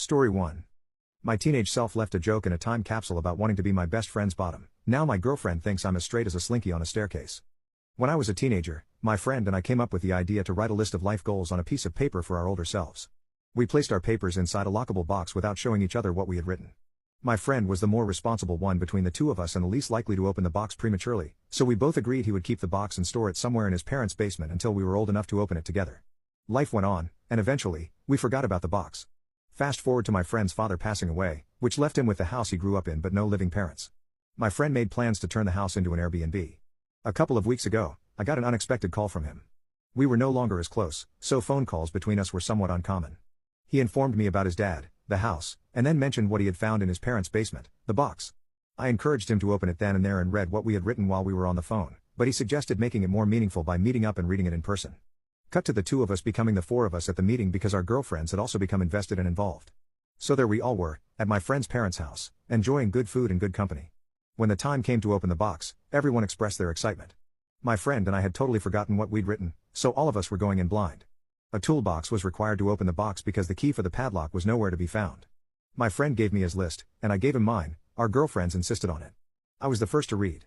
Story 1. My teenage self left a joke in a time capsule about wanting to be my best friend's bottom. Now my girlfriend thinks I'm as straight as a slinky on a staircase. When I was a teenager, my friend and I came up with the idea to write a list of life goals on a piece of paper for our older selves. We placed our papers inside a lockable box without showing each other what we had written. My friend was the more responsible one between the two of us and the least likely to open the box prematurely, so we both agreed he would keep the box and store it somewhere in his parents' basement until we were old enough to open it together. Life went on, and eventually, we forgot about the box. Fast forward to my friend's father passing away, which left him with the house he grew up in but no living parents. My friend made plans to turn the house into an Airbnb. A couple of weeks ago, I got an unexpected call from him. We were no longer as close, so phone calls between us were somewhat uncommon. He informed me about his dad, the house, and then mentioned what he had found in his parents' basement, the box. I encouraged him to open it then and there and read what we had written while we were on the phone, but he suggested making it more meaningful by meeting up and reading it in person. Cut to the two of us becoming the four of us at the meeting because our girlfriends had also become invested and involved. So there we all were, at my friend's parents' house, enjoying good food and good company. When the time came to open the box, everyone expressed their excitement. My friend and I had totally forgotten what we'd written, so all of us were going in blind. A toolbox was required to open the box because the key for the padlock was nowhere to be found. My friend gave me his list, and I gave him mine. Our girlfriends insisted on it. I was the first to read.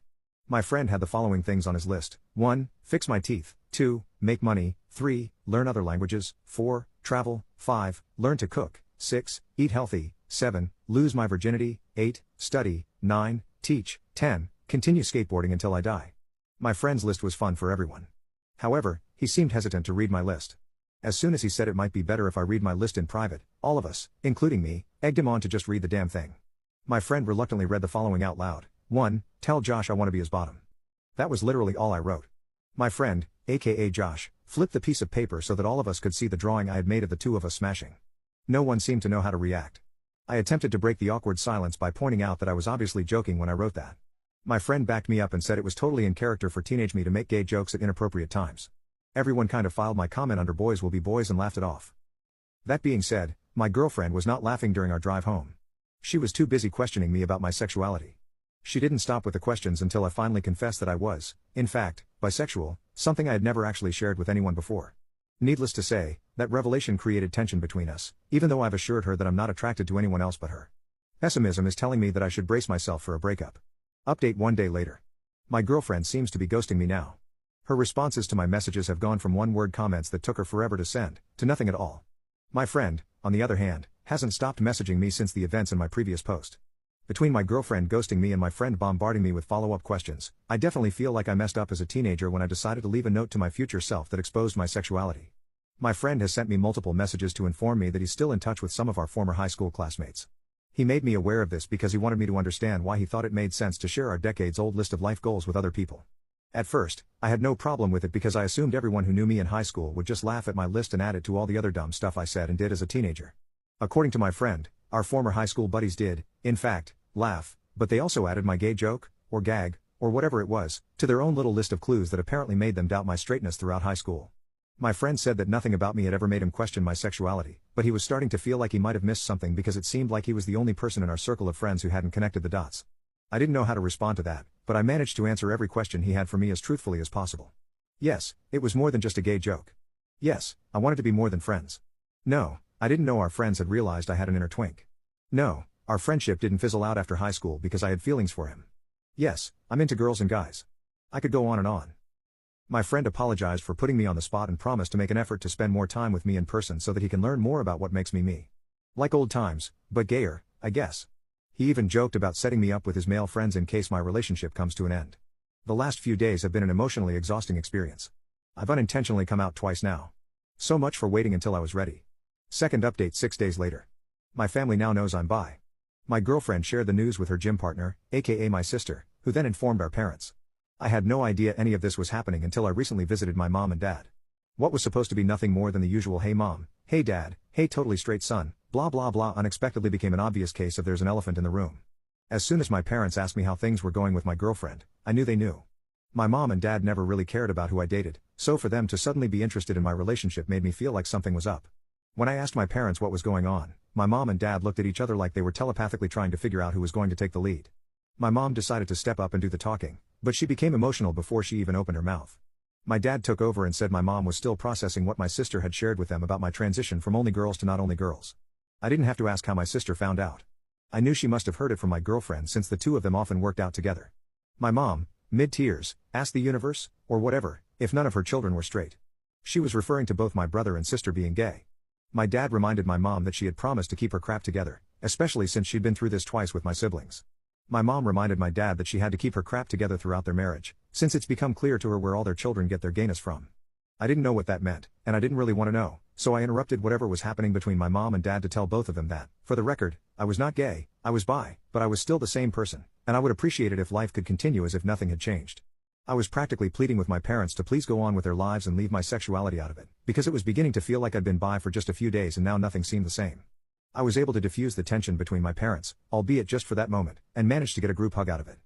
My friend had the following things on his list: 1. Fix my teeth. 2. Make money. 3. Learn other languages. 4. Travel. 5. Learn to cook. 6. Eat healthy. 7. Lose my virginity. 8. Study. 9. Teach. 10. Continue skateboarding until I die. My friend's list was fun for everyone. However, he seemed hesitant to read my list. As soon as he said it might be better if I read my list in private, all of us, including me, egged him on to just read the damn thing. My friend reluctantly read the following out loud. 1. Tell Josh I want to be his bottom. That was literally all I wrote. My friend, aka Josh, flipped the piece of paper so that all of us could see the drawing I had made of the two of us smashing. No one seemed to know how to react. I attempted to break the awkward silence by pointing out that I was obviously joking when I wrote that. My friend backed me up and said it was totally in character for teenage me to make gay jokes at inappropriate times. Everyone kind of filed my comment under boys will be boys and laughed it off. That being said, my girlfriend was not laughing during our drive home. She was too busy questioning me about my sexuality. She didn't stop with the questions until I finally confessed that I was, in fact, bisexual, something I had never actually shared with anyone before. Needless to say, that revelation created tension between us, even though I've assured her that I'm not attracted to anyone else but her. Pessimism is telling me that I should brace myself for a breakup. Update 1 day later. My girlfriend seems to be ghosting me now. Her responses to my messages have gone from one-word comments that took her forever to send, to nothing at all. My friend, on the other hand, hasn't stopped messaging me since the events in my previous post. Between my girlfriend ghosting me and my friend bombarding me with follow-up questions, I definitely feel like I messed up as a teenager when I decided to leave a note to my future self that exposed my sexuality. My friend has sent me multiple messages to inform me that he's still in touch with some of our former high school classmates. He made me aware of this because he wanted me to understand why he thought it made sense to share our decades-old list of life goals with other people. At first, I had no problem with it because I assumed everyone who knew me in high school would just laugh at my list and add it to all the other dumb stuff I said and did as a teenager. According to my friend, our former high school buddies did, in fact, laugh, but they also added my gay joke, or gag, or whatever it was, to their own little list of clues that apparently made them doubt my straightness throughout high school. My friend said that nothing about me had ever made him question my sexuality, but he was starting to feel like he might have missed something because it seemed like he was the only person in our circle of friends who hadn't connected the dots. I didn't know how to respond to that, but I managed to answer every question he had for me as truthfully as possible. Yes, it was more than just a gay joke. Yes, I wanted to be more than friends. No, I didn't know our friends had realized I had an inner twink. No, our friendship didn't fizzle out after high school because I had feelings for him. Yes, I'm into girls and guys. I could go on and on. My friend apologized for putting me on the spot and promised to make an effort to spend more time with me in person so that he can learn more about what makes me me. Like old times, but gayer, I guess. He even joked about setting me up with his male friends in case my relationship comes to an end. The last few days have been an emotionally exhausting experience. I've unintentionally come out twice now. So much for waiting until I was ready. Second update 6 days later. My family now knows I'm bi. My girlfriend shared the news with her gym partner, aka my sister, who then informed our parents. I had no idea any of this was happening until I recently visited my mom and dad. What was supposed to be nothing more than the usual hey mom, hey dad, hey totally straight son, blah blah blah unexpectedly became an obvious case of there's an elephant in the room. As soon as my parents asked me how things were going with my girlfriend, I knew they knew. My mom and dad never really cared about who I dated, so for them to suddenly be interested in my relationship made me feel like something was up. When I asked my parents what was going on, my mom and dad looked at each other like they were telepathically trying to figure out who was going to take the lead. My mom decided to step up and do the talking, but she became emotional before she even opened her mouth. My dad took over and said my mom was still processing what my sister had shared with them about my transition from only girls to not only girls. I didn't have to ask how my sister found out. I knew she must have heard it from my girlfriend since the two of them often worked out together. My mom, mid-tears, asked the universe, or whatever, if none of her children were straight. She was referring to both my brother and sister being gay. My dad reminded my mom that she had promised to keep her crap together, especially since she'd been through this twice with my siblings. My mom reminded my dad that she had to keep her crap together throughout their marriage, since it's become clear to her where all their children get their gayness from. I didn't know what that meant, and I didn't really want to know, so I interrupted whatever was happening between my mom and dad to tell both of them that, for the record, I was not gay, I was bi, but I was still the same person, and I would appreciate it if life could continue as if nothing had changed. I was practically pleading with my parents to please go on with their lives and leave my sexuality out of it, because it was beginning to feel like I'd been bi for just a few days and now nothing seemed the same. I was able to diffuse the tension between my parents, albeit just for that moment, and managed to get a group hug out of it.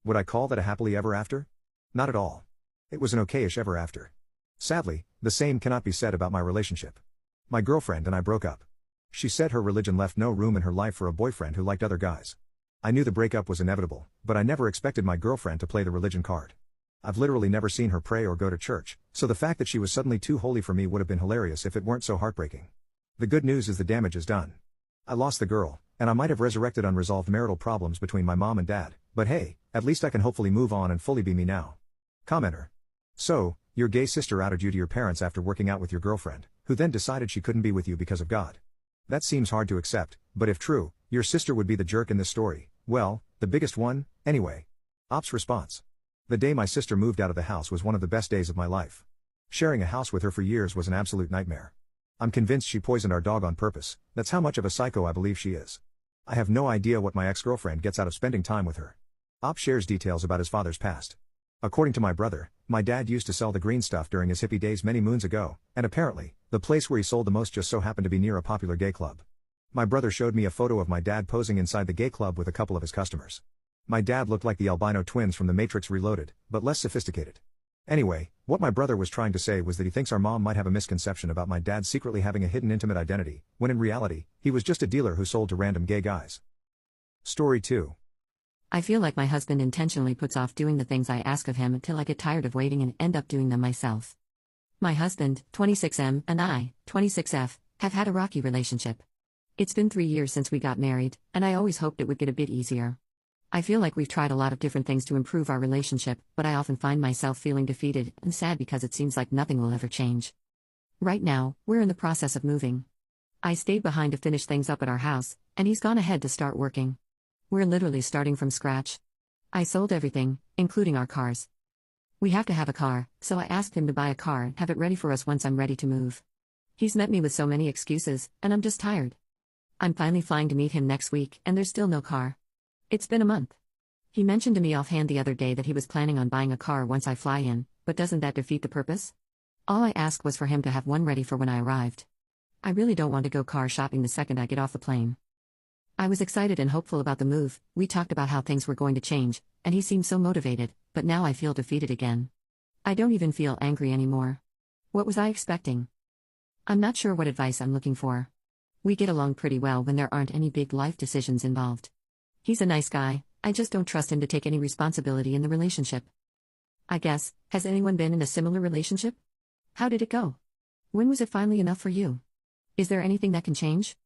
Would I call that a happily ever after? Not at all. It was an okayish ever after. Sadly, the same cannot be said about my relationship. My girlfriend and I broke up. She said her religion left no room in her life for a boyfriend who liked other guys. I knew the breakup was inevitable, but I never expected my girlfriend to play the religion card. I've literally never seen her pray or go to church, so the fact that she was suddenly too holy for me would have been hilarious if it weren't so heartbreaking. The good news is the damage is done. I lost the girl, and I might have resurrected unresolved marital problems between my mom and dad, but hey, at least I can hopefully move on and fully be me now. Commenter. So, your gay sister outed you to your parents after working out with your girlfriend, who then decided she couldn't be with you because of God. That seems hard to accept, but if true, your sister would be the jerk in this story, well, the biggest one, anyway. Ops response. The day my sister moved out of the house was one of the best days of my life. Sharing a house with her for years was an absolute nightmare. I'm convinced she poisoned our dog on purpose, that's how much of a psycho I believe she is. I have no idea what my ex-girlfriend gets out of spending time with her. Ops shares details about his father's past. According to my brother, my dad used to sell the green stuff during his hippie days many moons ago, and apparently, the place where he sold the most just so happened to be near a popular gay club. My brother showed me a photo of my dad posing inside the gay club with a couple of his customers. My dad looked like the albino twins from The Matrix Reloaded, but less sophisticated. Anyway, what my brother was trying to say was that he thinks our mom might have a misconception about my dad secretly having a hidden intimate identity, when in reality, he was just a dealer who sold to random gay guys. Story 2. I feel like my husband intentionally puts off doing the things I ask of him until I get tired of waiting and end up doing them myself. My husband, 26M, and I, 26F, have had a rocky relationship. It's been 3 years since we got married, and I always hoped it would get a bit easier. I feel like we've tried a lot of different things to improve our relationship, but I often find myself feeling defeated and sad because it seems like nothing will ever change. Right now, we're in the process of moving. I stayed behind to finish things up at our house, and he's gone ahead to start working. We're literally starting from scratch. I sold everything, including our cars. We have to have a car, so I asked him to buy a car and have it ready for us once I'm ready to move. He's met me with so many excuses, and I'm just tired. I'm finally flying to meet him next week, and there's still no car. It's been a month. He mentioned to me offhand the other day that he was planning on buying a car once I fly in, but doesn't that defeat the purpose? All I asked was for him to have one ready for when I arrived. I really don't want to go car shopping the second I get off the plane. I was excited and hopeful about the move. We talked about how things were going to change, and he seemed so motivated, but now I feel defeated again. I don't even feel angry anymore. What was I expecting? I'm not sure what advice I'm looking for. We get along pretty well when there aren't any big life decisions involved. He's a nice guy, I just don't trust him to take any responsibility in the relationship. I guess, has anyone been in a similar relationship? How did it go? When was it finally enough for you? Is there anything that can change?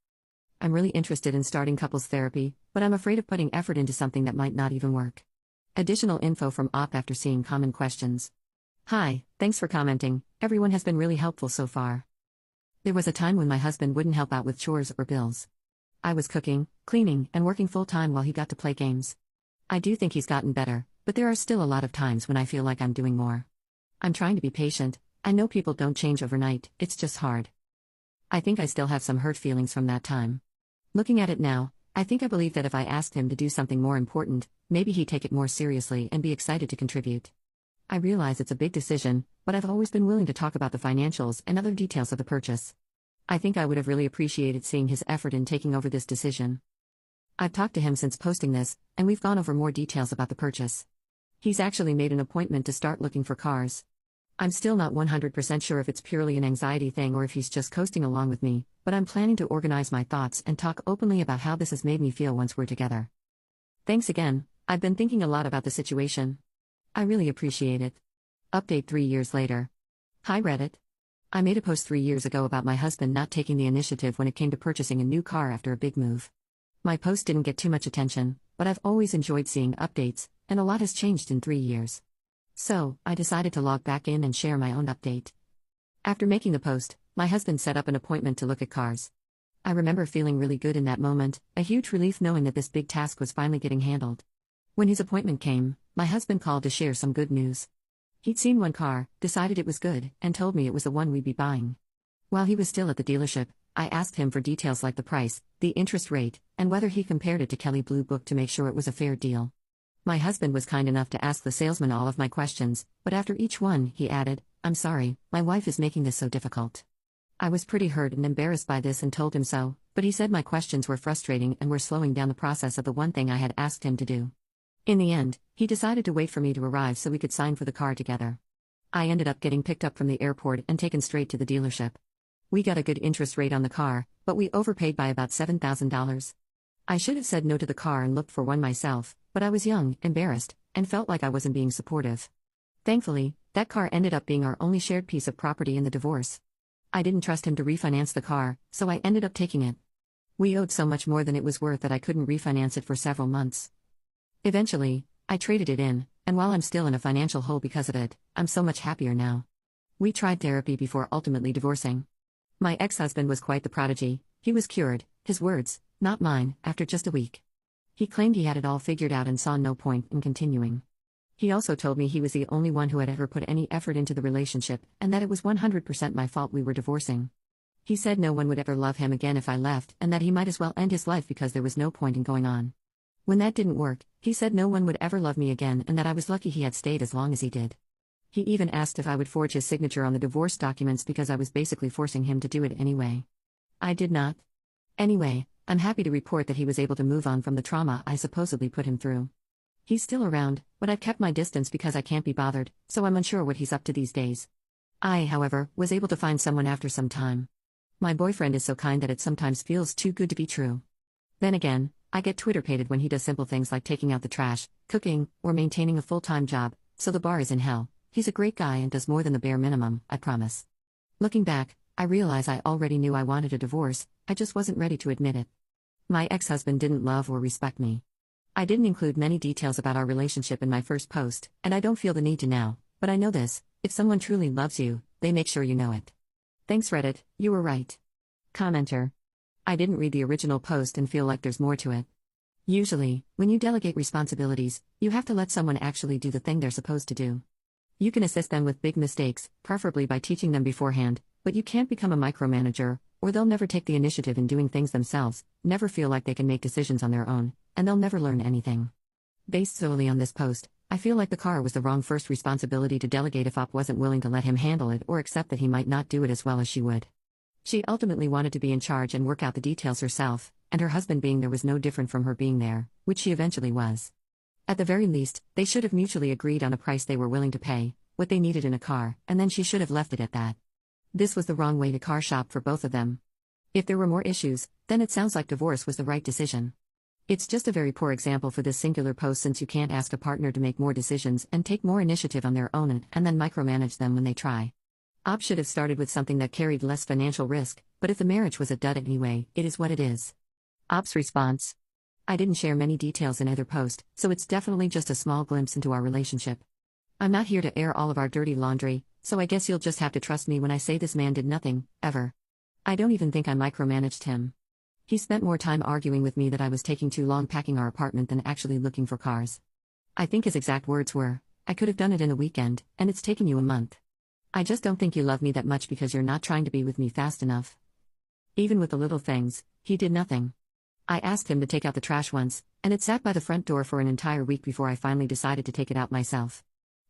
I'm really interested in starting couples therapy, but I'm afraid of putting effort into something that might not even work. Additional info from OP after seeing common questions. Hi, thanks for commenting, everyone has been really helpful so far. There was a time when my husband wouldn't help out with chores or bills. I was cooking, cleaning, and working full-time while he got to play games. I do think he's gotten better, but there are still a lot of times when I feel like I'm doing more. I'm trying to be patient. I know people don't change overnight, it's just hard. I think I still have some hurt feelings from that time. Looking at it now, I think I believe that if I asked him to do something more important, maybe he'd take it more seriously and be excited to contribute. I realize it's a big decision, but I've always been willing to talk about the financials and other details of the purchase. I think I would have really appreciated seeing his effort in taking over this decision. I've talked to him since posting this, and we've gone over more details about the purchase. He's actually made an appointment to start looking for cars. I'm still not 100% sure if it's purely an anxiety thing or if he's just coasting along with me, but I'm planning to organize my thoughts and talk openly about how this has made me feel once we're together. Thanks again, I've been thinking a lot about the situation. I really appreciate it. Update 3 years later. Hi Reddit. I made a post 3 years ago about my husband not taking the initiative when it came to purchasing a new car after a big move. My post didn't get too much attention, but I've always enjoyed seeing updates, and a lot has changed in 3 years. So, I decided to log back in and share my own update. After making the post, my husband set up an appointment to look at cars. I remember feeling really good in that moment, a huge relief knowing that this big task was finally getting handled. When his appointment came, my husband called to share some good news. He'd seen one car, decided it was good, and told me it was the one we'd be buying. While he was still at the dealership, I asked him for details like the price, the interest rate, and whether he compared it to Kelley Blue Book to make sure it was a fair deal. My husband was kind enough to ask the salesman all of my questions, but after each one, he added, "I'm sorry, my wife is making this so difficult." I was pretty hurt and embarrassed by this and told him so, but he said my questions were frustrating and were slowing down the process of the one thing I had asked him to do. In the end, he decided to wait for me to arrive so we could sign for the car together. I ended up getting picked up from the airport and taken straight to the dealership. We got a good interest rate on the car, but we overpaid by about $7,000. I should have said no to the car and looked for one myself, but I was young, embarrassed, and felt like I wasn't being supportive. Thankfully, that car ended up being our only shared piece of property in the divorce. I didn't trust him to refinance the car, so I ended up taking it. We owed so much more than it was worth that I couldn't refinance it for several months. Eventually, I traded it in, and while I'm still in a financial hole because of it, I'm so much happier now. We tried therapy before ultimately divorcing. My ex-husband was quite the prodigy. He was cured, his words, not mine, after just a week. He claimed he had it all figured out and saw no point in continuing. He also told me he was the only one who had ever put any effort into the relationship, and that it was 100% my fault we were divorcing. He said no one would ever love him again if I left, and that he might as well end his life because there was no point in going on. When that didn't work, he said no one would ever love me again and that I was lucky he had stayed as long as he did. He even asked if I would forge his signature on the divorce documents because I was basically forcing him to do it anyway. I did not. Anyway, I'm happy to report that he was able to move on from the trauma I supposedly put him through. He's still around, but I've kept my distance because I can't be bothered, so I'm unsure what he's up to these days. I, however, was able to find someone after some time. My boyfriend is so kind that it sometimes feels too good to be true. Then again, I get Twitter-pated when he does simple things like taking out the trash, cooking, or maintaining a full-time job, so the bar is in hell. He's a great guy and does more than the bare minimum, I promise. Looking back, I realize I already knew I wanted a divorce, I just wasn't ready to admit it. My ex-husband didn't love or respect me. I didn't include many details about our relationship in my first post, and I don't feel the need to now, but I know this: if someone truly loves you, they make sure you know it. Thanks Reddit, you were right. Commenter. I didn't read the original post and feel like there's more to it. Usually, when you delegate responsibilities, you have to let someone actually do the thing they're supposed to do. You can assist them with big mistakes, preferably by teaching them beforehand, but you can't become a micromanager, or they'll never take the initiative in doing things themselves, never feel like they can make decisions on their own, and they'll never learn anything. Based solely on this post, I feel like the car was the wrong first responsibility to delegate if Op wasn't willing to let him handle it or accept that he might not do it as well as she would. She ultimately wanted to be in charge and work out the details herself, and her husband being there was no different from her being there, which she eventually was. At the very least, they should have mutually agreed on a price they were willing to pay, what they needed in a car, and then she should have left it at that. This was the wrong way to car shop for both of them. If there were more issues, then it sounds like divorce was the right decision. It's just a very poor example for this singular post since you can't ask a partner to make more decisions and take more initiative on their own and then micromanage them when they try. Op should have started with something that carried less financial risk, but if the marriage was a dud anyway, it is what it is. Op's response. I didn't share many details in either post, so it's definitely just a small glimpse into our relationship. I'm not here to air all of our dirty laundry, so I guess you'll just have to trust me when I say this man did nothing, ever. I don't even think I micromanaged him. He spent more time arguing with me that I was taking too long packing our apartment than actually looking for cars. I think his exact words were, "I could have done it in a weekend, and it's taken you a month. I just don't think you love me that much because you're not trying to be with me fast enough." Even with the little things, he did nothing. I asked him to take out the trash once, and it sat by the front door for an entire week before I finally decided to take it out myself.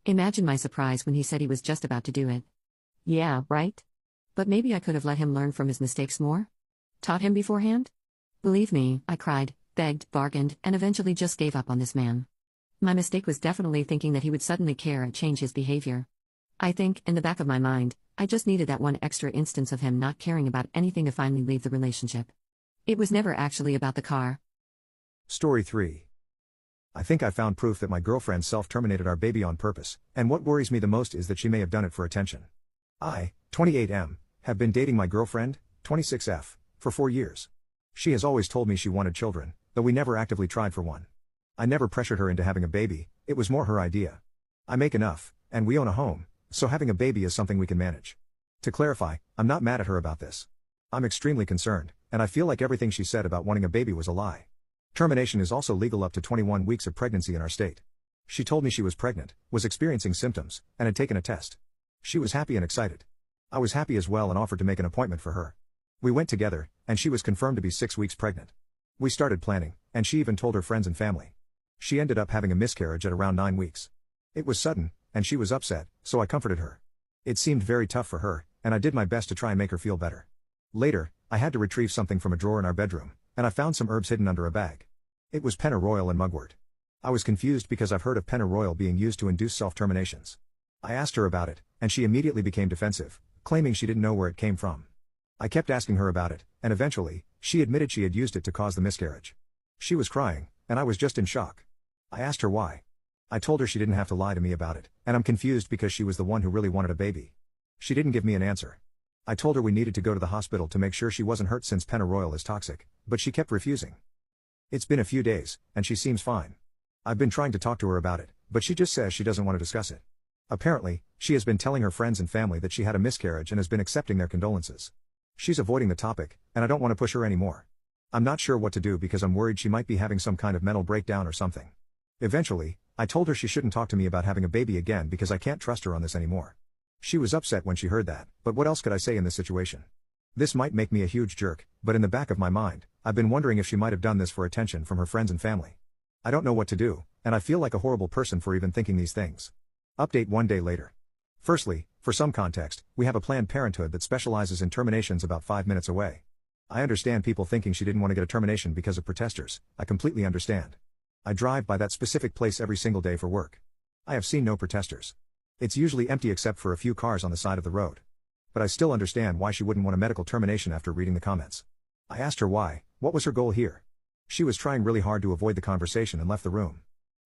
Imagine my surprise when he said he was just about to do it. Yeah, right? But maybe I could have let him learn from his mistakes more? Taught him beforehand? Believe me, I cried, begged, bargained, and eventually just gave up on this man. My mistake was definitely thinking that he would suddenly care and change his behavior. I think, in the back of my mind, I just needed that one extra instance of him not caring about anything to finally leave the relationship. It was never actually about the car. Story 3. I think I found proof that my girlfriend self-terminated our baby on purpose, and what worries me the most is that she may have done it for attention. I, 28M, have been dating my girlfriend, 26F, for 4 years. She has always told me she wanted children, though we never actively tried for one. I never pressured her into having a baby, it was more her idea. I make enough, and we own a home, so having a baby is something we can manage. To clarify, I'm not mad at her about this. I'm extremely concerned, and I feel like everything she said about wanting a baby was a lie. Termination is also legal up to 21 weeks of pregnancy in our state. She told me she was pregnant, was experiencing symptoms, and had taken a test. She was happy and excited. I was happy as well and offered to make an appointment for her. We went together, and she was confirmed to be 6 weeks pregnant. We started planning, and she even told her friends and family. She ended up having a miscarriage at around 9 weeks. It was sudden, and she was upset, so I comforted her. It seemed very tough for her, and I did my best to try and make her feel better. Later, I had to retrieve something from a drawer in our bedroom, and I found some herbs hidden under a bag. It was pennyroyal and mugwort. I was confused because I've heard of pennyroyal being used to induce self-terminations. I asked her about it, and she immediately became defensive, claiming she didn't know where it came from. I kept asking her about it, and eventually, she admitted she had used it to cause the miscarriage. She was crying, and I was just in shock. I asked her why. I told her she didn't have to lie to me about it, and I'm confused because she was the one who really wanted a baby. She didn't give me an answer. I told her we needed to go to the hospital to make sure she wasn't hurt since pennyroyal is toxic, but she kept refusing. It's been a few days, and she seems fine. I've been trying to talk to her about it, but she just says she doesn't want to discuss it. Apparently, she has been telling her friends and family that she had a miscarriage and has been accepting their condolences. She's avoiding the topic, and I don't want to push her anymore. I'm not sure what to do because I'm worried she might be having some kind of mental breakdown or something. Eventually, I told her she shouldn't talk to me about having a baby again because I can't trust her on this anymore. She was upset when she heard that, but what else could I say in this situation? This might make me a huge jerk, but in the back of my mind, I've been wondering if she might have done this for attention from her friends and family. I don't know what to do, and I feel like a horrible person for even thinking these things. Update 1 day later. Firstly, for some context, we have a Planned Parenthood that specializes in terminations about 5 minutes away. I understand people thinking she didn't want to get a termination because of protesters. I completely understand. I drive by that specific place every single day for work. I have seen no protesters. It's usually empty except for a few cars on the side of the road. But I still understand why she wouldn't want a medical termination after reading the comments. I asked her why, what was her goal here? She was trying really hard to avoid the conversation and left the room.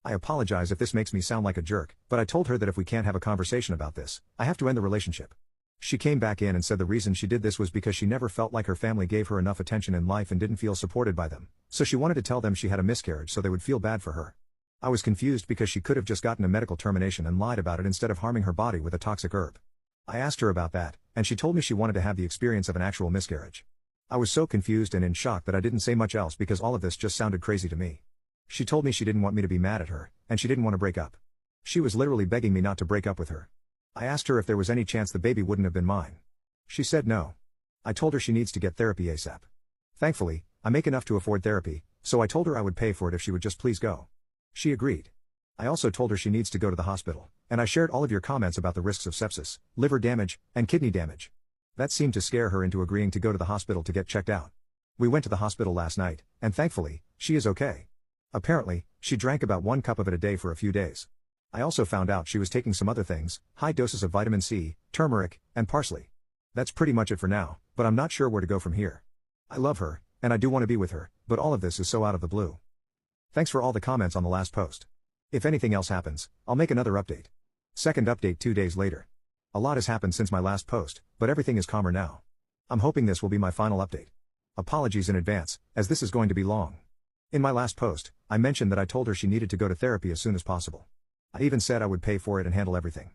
I apologize if this makes me sound like a jerk, but I told her that if we can't have a conversation about this, I have to end the relationship. She came back in and said the reason she did this was because she never felt like her family gave her enough attention in life and didn't feel supported by them, so she wanted to tell them she had a miscarriage so they would feel bad for her. I was confused because she could have just gotten a medical termination and lied about it instead of harming her body with a toxic herb. I asked her about that, and she told me she wanted to have the experience of an actual miscarriage. I was so confused and in shock that I didn't say much else because all of this just sounded crazy to me. She told me she didn't want me to be mad at her, and she didn't want to break up. She was literally begging me not to break up with her. I asked her if there was any chance the baby wouldn't have been mine. She said no. I told her she needs to get therapy ASAP. Thankfully, I make enough to afford therapy, so I told her I would pay for it if she would just please go. She agreed. I also told her she needs to go to the hospital, and I shared all of your comments about the risks of sepsis, liver damage, and kidney damage. That seemed to scare her into agreeing to go to the hospital to get checked out. We went to the hospital last night, and thankfully, she is okay. Apparently, she drank about 1 cup of it a day for a few days. I also found out she was taking some other things, high doses of vitamin C, turmeric, and parsley. That's pretty much it for now, but I'm not sure where to go from here. I love her, and I do want to be with her, but all of this is so out of the blue. Thanks for all the comments on the last post. If anything else happens, I'll make another update. Second update 2 days later. A lot has happened since my last post, but everything is calmer now. I'm hoping this will be my final update. Apologies in advance, as this is going to be long. In my last post, I mentioned that I told her she needed to go to therapy as soon as possible. I even said I would pay for it and handle everything.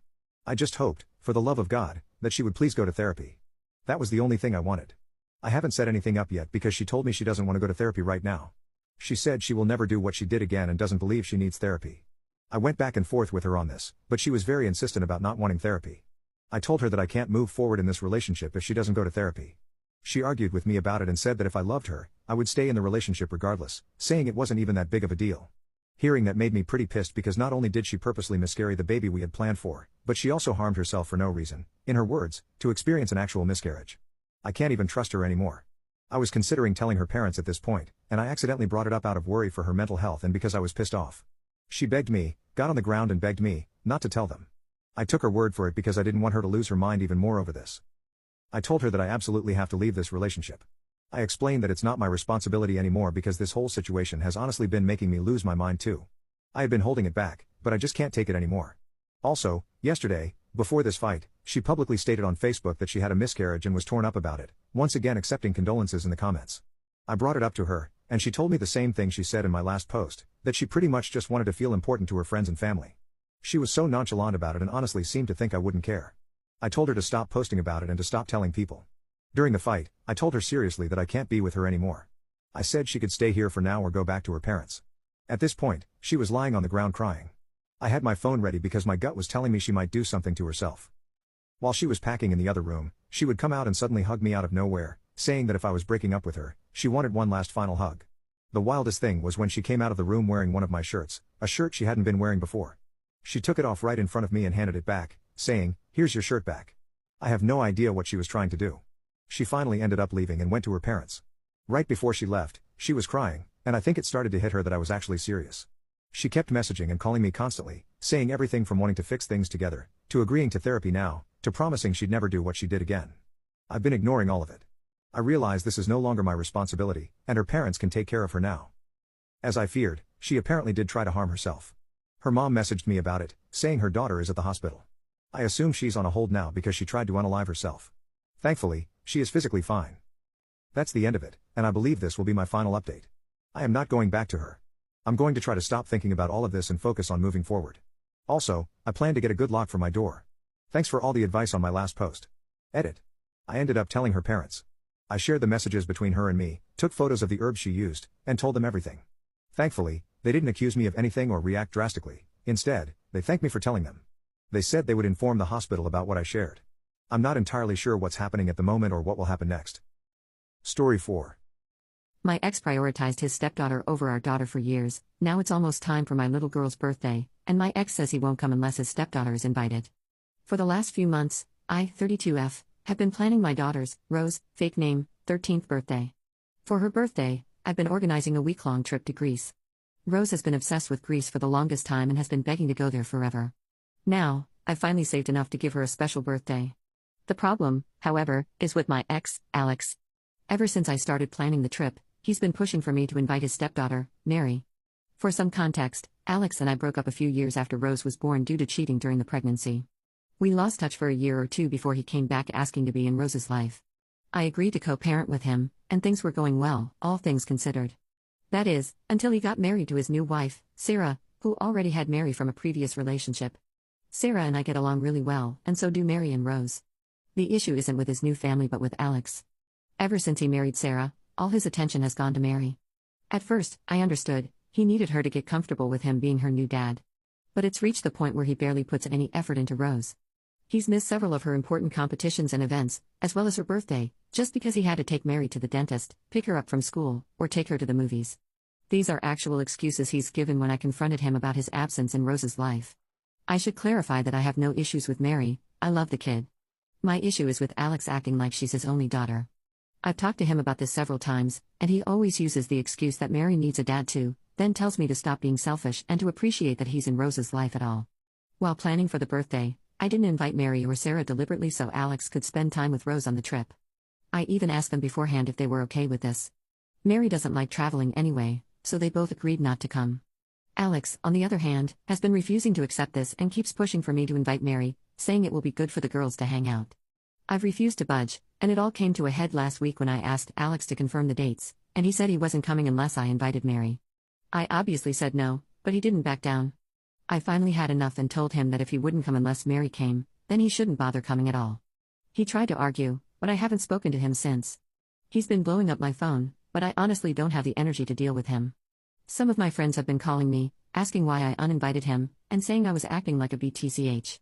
I just hoped, for the love of God, that she would please go to therapy. That was the only thing I wanted. I haven't set anything up yet because she told me she doesn't want to go to therapy right now. She said she will never do what she did again and doesn't believe she needs therapy. I went back and forth with her on this, but she was very insistent about not wanting therapy. I told her that I can't move forward in this relationship if she doesn't go to therapy. She argued with me about it and said that if I loved her, I would stay in the relationship regardless, saying it wasn't even that big of a deal. Hearing that made me pretty pissed because not only did she purposely miscarry the baby we had planned for, but she also harmed herself for no reason, in her words, to experience an actual miscarriage. I can't even trust her anymore. I was considering telling her parents at this point, and I accidentally brought it up out of worry for her mental health and because I was pissed off. She begged me, got on the ground and begged me, not to tell them. I took her word for it because I didn't want her to lose her mind even more over this. I told her that I absolutely have to leave this relationship. I explained that it's not my responsibility anymore because this whole situation has honestly been making me lose my mind too. I had been holding it back, but I just can't take it anymore. Also, yesterday, Before this fight, she publicly stated on Facebook that she had a miscarriage and was torn up about it, once again accepting condolences in the comments. I brought it up to her, and she told me the same thing she said in my last post, that she pretty much just wanted to feel important to her friends and family. She was so nonchalant about it and honestly seemed to think I wouldn't care. I told her to stop posting about it and to stop telling people. During the fight, I told her seriously that I can't be with her anymore. I said she could stay here for now or go back to her parents. At this point, she was lying on the ground crying. I had my phone ready because my gut was telling me she might do something to herself. While she was packing in the other room, she would come out and suddenly hug me out of nowhere, saying that if I was breaking up with her, she wanted one last final hug. The wildest thing was when she came out of the room wearing one of my shirts, a shirt she hadn't been wearing before. She took it off right in front of me and handed it back, saying, "Here's your shirt back." I have no idea what she was trying to do. She finally ended up leaving and went to her parents. Right before she left, she was crying, and I think it started to hit her that I was actually serious. She kept messaging and calling me constantly, saying everything from wanting to fix things together, to agreeing to therapy now, to promising she'd never do what she did again. I've been ignoring all of it. I realize this is no longer my responsibility, and her parents can take care of her now. As I feared, she apparently did try to harm herself. Her mom messaged me about it, saying her daughter is at the hospital. I assume she's on a hold now because she tried to unalive herself. Thankfully, she is physically fine. That's the end of it, and I believe this will be my final update. I am not going back to her. I'm going to try to stop thinking about all of this and focus on moving forward. Also, I plan to get a good lock for my door. Thanks for all the advice on my last post. Edit. I ended up telling her parents. I shared the messages between her and me, took photos of the herbs she used, and told them everything. Thankfully, they didn't accuse me of anything or react drastically. Instead, they thanked me for telling them. They said they would inform the hospital about what I shared. I'm not entirely sure what's happening at the moment or what will happen next. Story 4. My ex prioritized his stepdaughter over our daughter for years. Now it's almost time for my little girl's birthday, and my ex says he won't come unless his stepdaughter is invited. For the last few months, I, 32F, have been planning my daughter's, Rose, fake name, 13th birthday. For her birthday, I've been organizing a week-long trip to Greece. Rose has been obsessed with Greece for the longest time and has been begging to go there forever. Now, I've finally saved enough to give her a special birthday. The problem, however, is with my ex, Alex. Ever since I started planning the trip, he's been pushing for me to invite his stepdaughter, Mary. For some context, Alex and I broke up a few years after Rose was born due to cheating during the pregnancy. We lost touch for a year or two before he came back asking to be in Rose's life. I agreed to co-parent with him, and things were going well, all things considered. That is, until he got married to his new wife, Sarah, who already had Mary from a previous relationship. Sarah and I get along really well, and so do Mary and Rose. The issue isn't with his new family but with Alex. Ever since he married Sarah, all his attention has gone to Mary. At first, I understood, he needed her to get comfortable with him being her new dad. But it's reached the point where he barely puts any effort into Rose. He's missed several of her important competitions and events, as well as her birthday, just because he had to take Mary to the dentist, pick her up from school, or take her to the movies. These are actual excuses he's given when I confronted him about his absence in Rose's life. I should clarify that I have no issues with Mary, I love the kid. My issue is with Alex acting like she's his only daughter. I've talked to him about this several times, and he always uses the excuse that Mary needs a dad too, then tells me to stop being selfish and to appreciate that he's in Rose's life at all. While planning for the birthday, I didn't invite Mary or Sarah deliberately so Alex could spend time with Rose on the trip. I even asked them beforehand if they were okay with this. Mary doesn't like traveling anyway, so they both agreed not to come. Alex, on the other hand, has been refusing to accept this and keeps pushing for me to invite Mary, saying it will be good for the girls to hang out. I've refused to budge, and it all came to a head last week when I asked Alex to confirm the dates, and he said he wasn't coming unless I invited Mary. I obviously said no, but he didn't back down. I finally had enough and told him that if he wouldn't come unless Mary came, then he shouldn't bother coming at all. He tried to argue, but I haven't spoken to him since. He's been blowing up my phone, but I honestly don't have the energy to deal with him. Some of my friends have been calling me, asking why I uninvited him, and saying I was acting like a BTCH.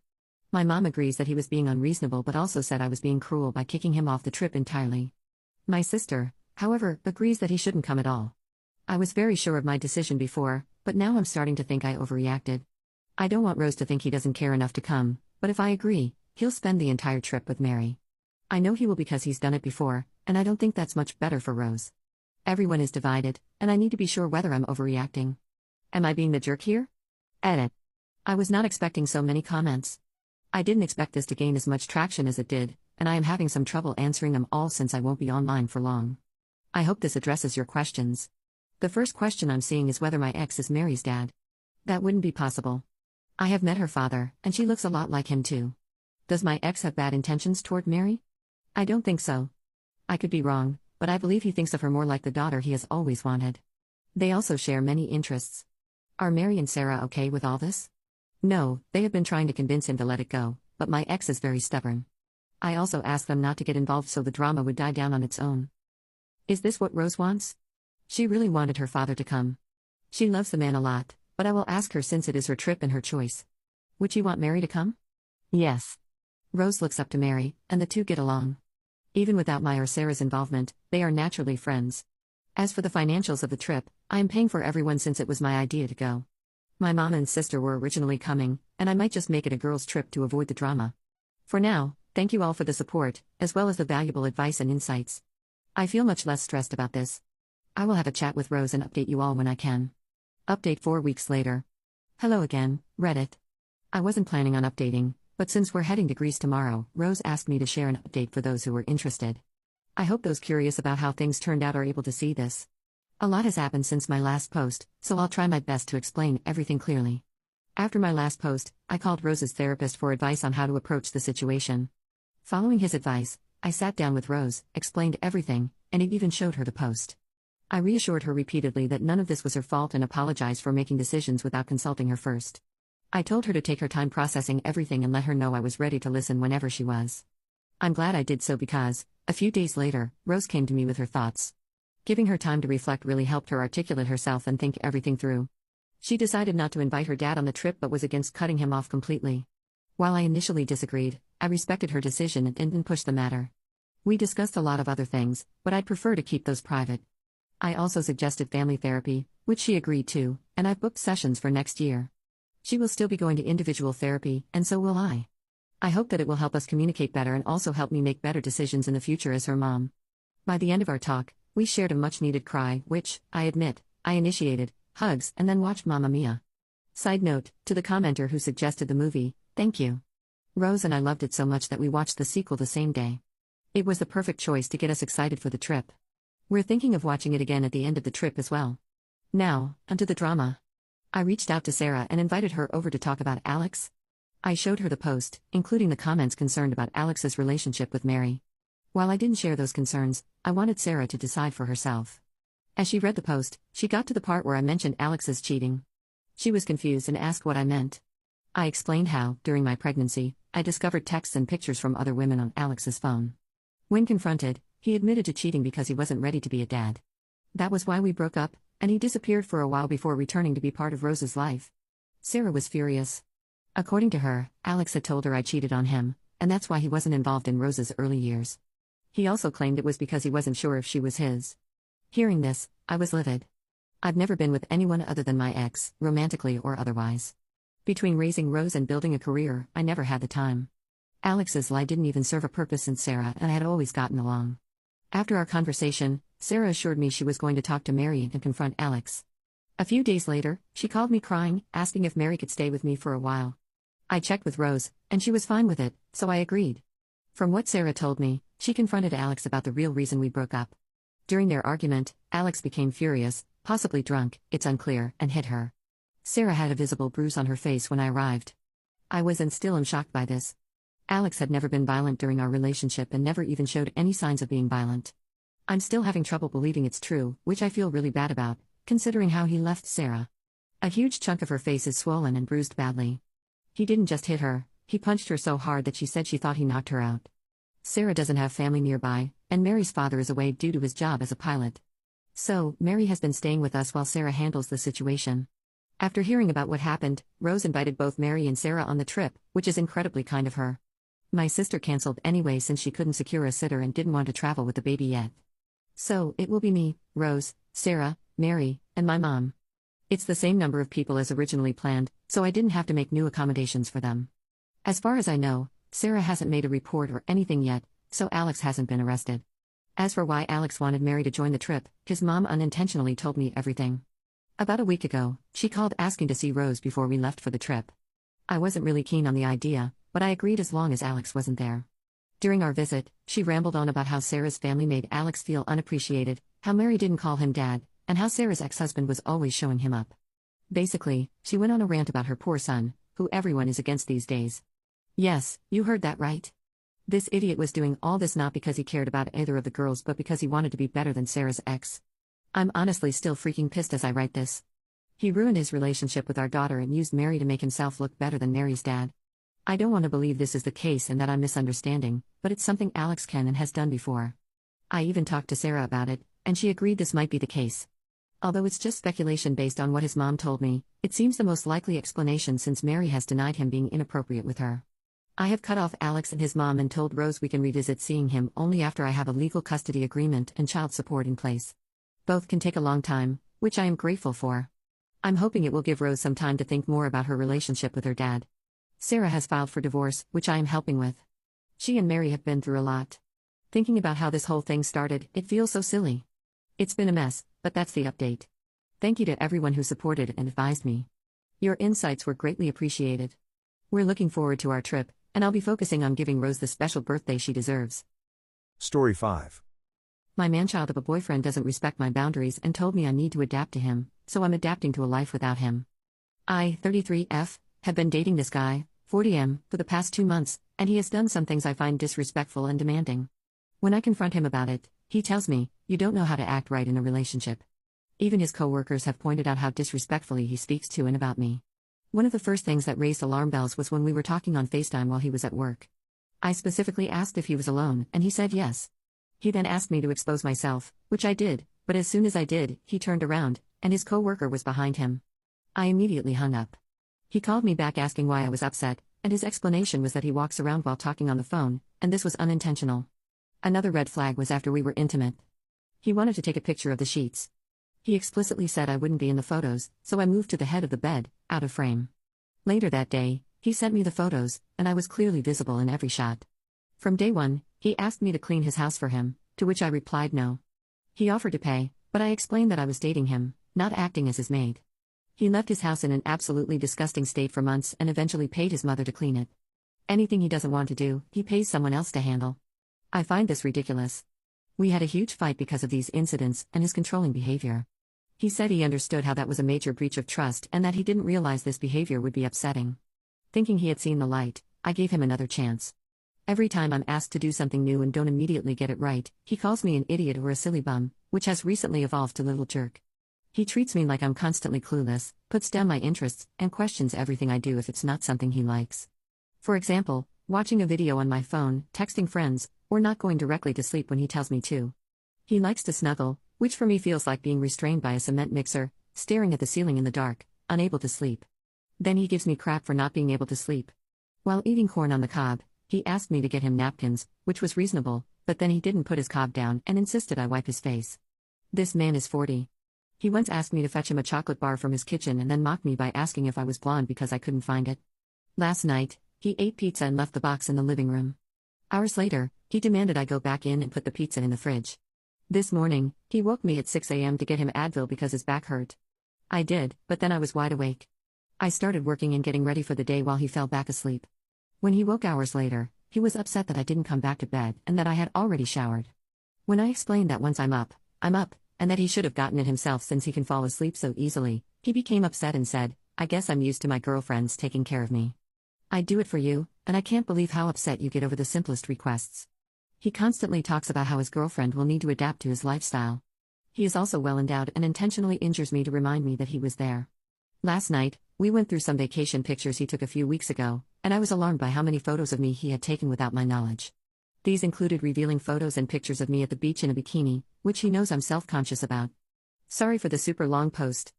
My mom agrees that he was being unreasonable but also said I was being cruel by kicking him off the trip entirely. My sister, however, agrees that he shouldn't come at all. I was very sure of my decision before, but now I'm starting to think I overreacted. I don't want Rose to think he doesn't care enough to come, but if I agree, he'll spend the entire trip with Mary. I know he will because he's done it before, and I don't think that's much better for Rose. Everyone is divided, and I need to be sure whether I'm overreacting. Am I being the jerk here? Edit. I was not expecting so many comments. I didn't expect this to gain as much traction as it did, and I am having some trouble answering them all since I won't be online for long. I hope this addresses your questions. The first question I'm seeing is whether my ex is Mary's dad. That wouldn't be possible. I have met her father, and she looks a lot like him too. Does my ex have bad intentions toward Mary? I don't think so. I could be wrong, but I believe he thinks of her more like the daughter he has always wanted. They also share many interests. Are Mary and Sarah okay with all this? No, they have been trying to convince him to let it go, but my ex is very stubborn. I also asked them not to get involved so the drama would die down on its own. Is this what Rose wants? She really wanted her father to come. She loves the man a lot, but I will ask her since it is her trip and her choice. Would she want Mary to come? Yes. Rose looks up to Mary, and the two get along. Even without my or Sarah's involvement, they are naturally friends. As for the financials of the trip, I am paying for everyone since it was my idea to go. My mom and sister were originally coming, and I might just make it a girls' trip to avoid the drama. For now, thank you all for the support, as well as the valuable advice and insights. I feel much less stressed about this. I will have a chat with Rose and update you all when I can. Update 4 weeks later. Hello again, Reddit. I wasn't planning on updating, but since we're heading to Greece tomorrow, Rose asked me to share an update for those who were interested. I hope those curious about how things turned out are able to see this. A lot has happened since my last post, so I'll try my best to explain everything clearly. After my last post, I called Rose's therapist for advice on how to approach the situation. Following his advice, I sat down with Rose, explained everything, and even showed her the post. I reassured her repeatedly that none of this was her fault and apologized for making decisions without consulting her first. I told her to take her time processing everything and let her know I was ready to listen whenever she was. I'm glad I did so because, a few days later, Rose came to me with her thoughts. Giving her time to reflect really helped her articulate herself and think everything through. She decided not to invite her dad on the trip but was against cutting him off completely. While I initially disagreed, I respected her decision and didn't push the matter. We discussed a lot of other things, but I'd prefer to keep those private. I also suggested family therapy, which she agreed to, and I've booked sessions for next year. She will still be going to individual therapy, and so will I. I hope that it will help us communicate better and also help me make better decisions in the future as her mom. By the end of our talk, we shared a much-needed cry, which, I admit, I initiated, hugs, and then watched Mamma Mia. Side note, to the commenter who suggested the movie, thank you. Rose and I loved it so much that we watched the sequel the same day. It was the perfect choice to get us excited for the trip. We're thinking of watching it again at the end of the trip as well. Now, onto the drama. I reached out to Sarah and invited her over to talk about Alex. I showed her the post, including the comments concerned about Alex's relationship with Mary. While I didn't share those concerns, I wanted Sarah to decide for herself. As she read the post, she got to the part where I mentioned Alex's cheating. She was confused and asked what I meant. I explained how, during my pregnancy, I discovered texts and pictures from other women on Alex's phone. When confronted, he admitted to cheating because he wasn't ready to be a dad. That was why we broke up, and he disappeared for a while before returning to be part of Rose's life. Sarah was furious. According to her, Alex had told her I cheated on him, and that's why he wasn't involved in Rose's early years. He also claimed it was because he wasn't sure if she was his. Hearing this, I was livid. I've never been with anyone other than my ex, romantically or otherwise. Between raising Rose and building a career, I never had the time. Alex's lie didn't even serve a purpose since Sarah and I had always gotten along. After our conversation, Sarah assured me she was going to talk to Mary and confront Alex. A few days later, she called me crying, asking if Mary could stay with me for a while. I checked with Rose, and she was fine with it, so I agreed. From what Sarah told me, she confronted Alex about the real reason we broke up. During their argument, Alex became furious, possibly drunk, it's unclear, and hit her. Sarah had a visible bruise on her face when I arrived. I was and still am shocked by this. Alex had never been violent during our relationship and never even showed any signs of being violent. I'm still having trouble believing it's true, which I feel really bad about, considering how he left Sarah. A huge chunk of her face is swollen and bruised badly. He didn't just hit her, he punched her so hard that she said she thought he knocked her out. Sarah doesn't have family nearby, and Mary's father is away due to his job as a pilot. So, Mary has been staying with us while Sarah handles the situation. After hearing about what happened, Rose invited both Mary and Sarah on the trip, which is incredibly kind of her. My sister canceled anyway since she couldn't secure a sitter and didn't want to travel with the baby yet. So, it will be me, Rose, Sarah, Mary, and my mom. It's the same number of people as originally planned, so I didn't have to make new accommodations for them. As far as I know, Sarah hasn't made a report or anything yet, so Alex hasn't been arrested. As for why Alex wanted Mary to join the trip, his mom unintentionally told me everything. About a week ago, she called asking to see Rose before we left for the trip. I wasn't really keen on the idea, but I agreed as long as Alex wasn't there. During our visit, she rambled on about how Sarah's family made Alex feel unappreciated, how Mary didn't call him dad, and how Sarah's ex-husband was always showing him up. Basically, she went on a rant about her poor son, who everyone is against these days. Yes, you heard that right. This idiot was doing all this not because he cared about either of the girls but because he wanted to be better than Sarah's ex. I'm honestly still freaking pissed as I write this. He ruined his relationship with our daughter and used Mary to make himself look better than Mary's dad. I don't want to believe this is the case and that I'm misunderstanding, but it's something Alex can and has done before. I even talked to Sarah about it, and she agreed this might be the case. Although it's just speculation based on what his mom told me, it seems the most likely explanation since Mary has denied him being inappropriate with her. I have cut off Alex and his mom and told Rose we can revisit seeing him only after I have a legal custody agreement and child support in place. Both can take a long time, which I am grateful for. I'm hoping it will give Rose some time to think more about her relationship with her dad. Sarah has filed for divorce, which I am helping with. She and Mary have been through a lot. Thinking about how this whole thing started, it feels so silly. It's been a mess, but that's the update. Thank you to everyone who supported and advised me. Your insights were greatly appreciated. We're looking forward to our trip, and I'll be focusing on giving Rose the special birthday she deserves. Story 5. My man-child of a boyfriend doesn't respect my boundaries and told me I need to adapt to him, so I'm adapting to a life without him. I, 33F, have been dating this guy, 40M, for the past 2 months, and he has done some things I find disrespectful and demanding. When I confront him about it, he tells me, "You don't know how to act right in a relationship." Even his co-workers have pointed out how disrespectfully he speaks to and about me. One of the first things that raised alarm bells was when we were talking on FaceTime while he was at work. I specifically asked if he was alone, and he said yes. He then asked me to expose myself, which I did, but as soon as I did, he turned around, and his co-worker was behind him. I immediately hung up. He called me back asking why I was upset, and his explanation was that he walks around while talking on the phone, and this was unintentional. Another red flag was after we were intimate. He wanted to take a picture of the sheets. He explicitly said I wouldn't be in the photos, so I moved to the head of the bed, out of frame. Later that day, he sent me the photos, and I was clearly visible in every shot. From day one, he asked me to clean his house for him, to which I replied no. He offered to pay, but I explained that I was dating him, not acting as his maid. He left his house in an absolutely disgusting state for months and eventually paid his mother to clean it. Anything he doesn't want to do, he pays someone else to handle. I find this ridiculous. We had a huge fight because of these incidents and his controlling behavior. He said he understood how that was a major breach of trust and that he didn't realize this behavior would be upsetting. Thinking he had seen the light, I gave him another chance. Every time I'm asked to do something new and don't immediately get it right, he calls me an idiot or a silly bum, which has recently evolved to little jerk. He treats me like I'm constantly clueless, puts down my interests, and questions everything I do if it's not something he likes. For example, watching a video on my phone, texting friends, or not going directly to sleep when he tells me to. He likes to snuggle, which for me feels like being restrained by a cement mixer, staring at the ceiling in the dark, unable to sleep. Then he gives me crap for not being able to sleep. While eating corn on the cob, he asked me to get him napkins, which was reasonable, but then he didn't put his cob down and insisted I wipe his face. This man is 40. He once asked me to fetch him a chocolate bar from his kitchen and then mocked me by asking if I was blonde because I couldn't find it. Last night, he ate pizza and left the box in the living room. Hours later, he demanded I go back in and put the pizza in the fridge. This morning, he woke me at 6 a.m. to get him Advil because his back hurt. I did, but then I was wide awake. I started working and getting ready for the day while he fell back asleep. When he woke hours later, he was upset that I didn't come back to bed and that I had already showered. When I explained that once I'm up, and that he should have gotten it himself since he can fall asleep so easily, he became upset and said, "I guess I'm used to my girlfriends taking care of me. I do it for you, and I can't believe how upset you get over the simplest requests." He constantly talks about how his girlfriend will need to adapt to his lifestyle. He is also well endowed and intentionally injures me to remind me that he was there. Last night, we went through some vacation pictures he took a few weeks ago, and I was alarmed by how many photos of me he had taken without my knowledge. These included revealing photos and pictures of me at the beach in a bikini, which he knows I'm self-conscious about. Sorry for the super long post.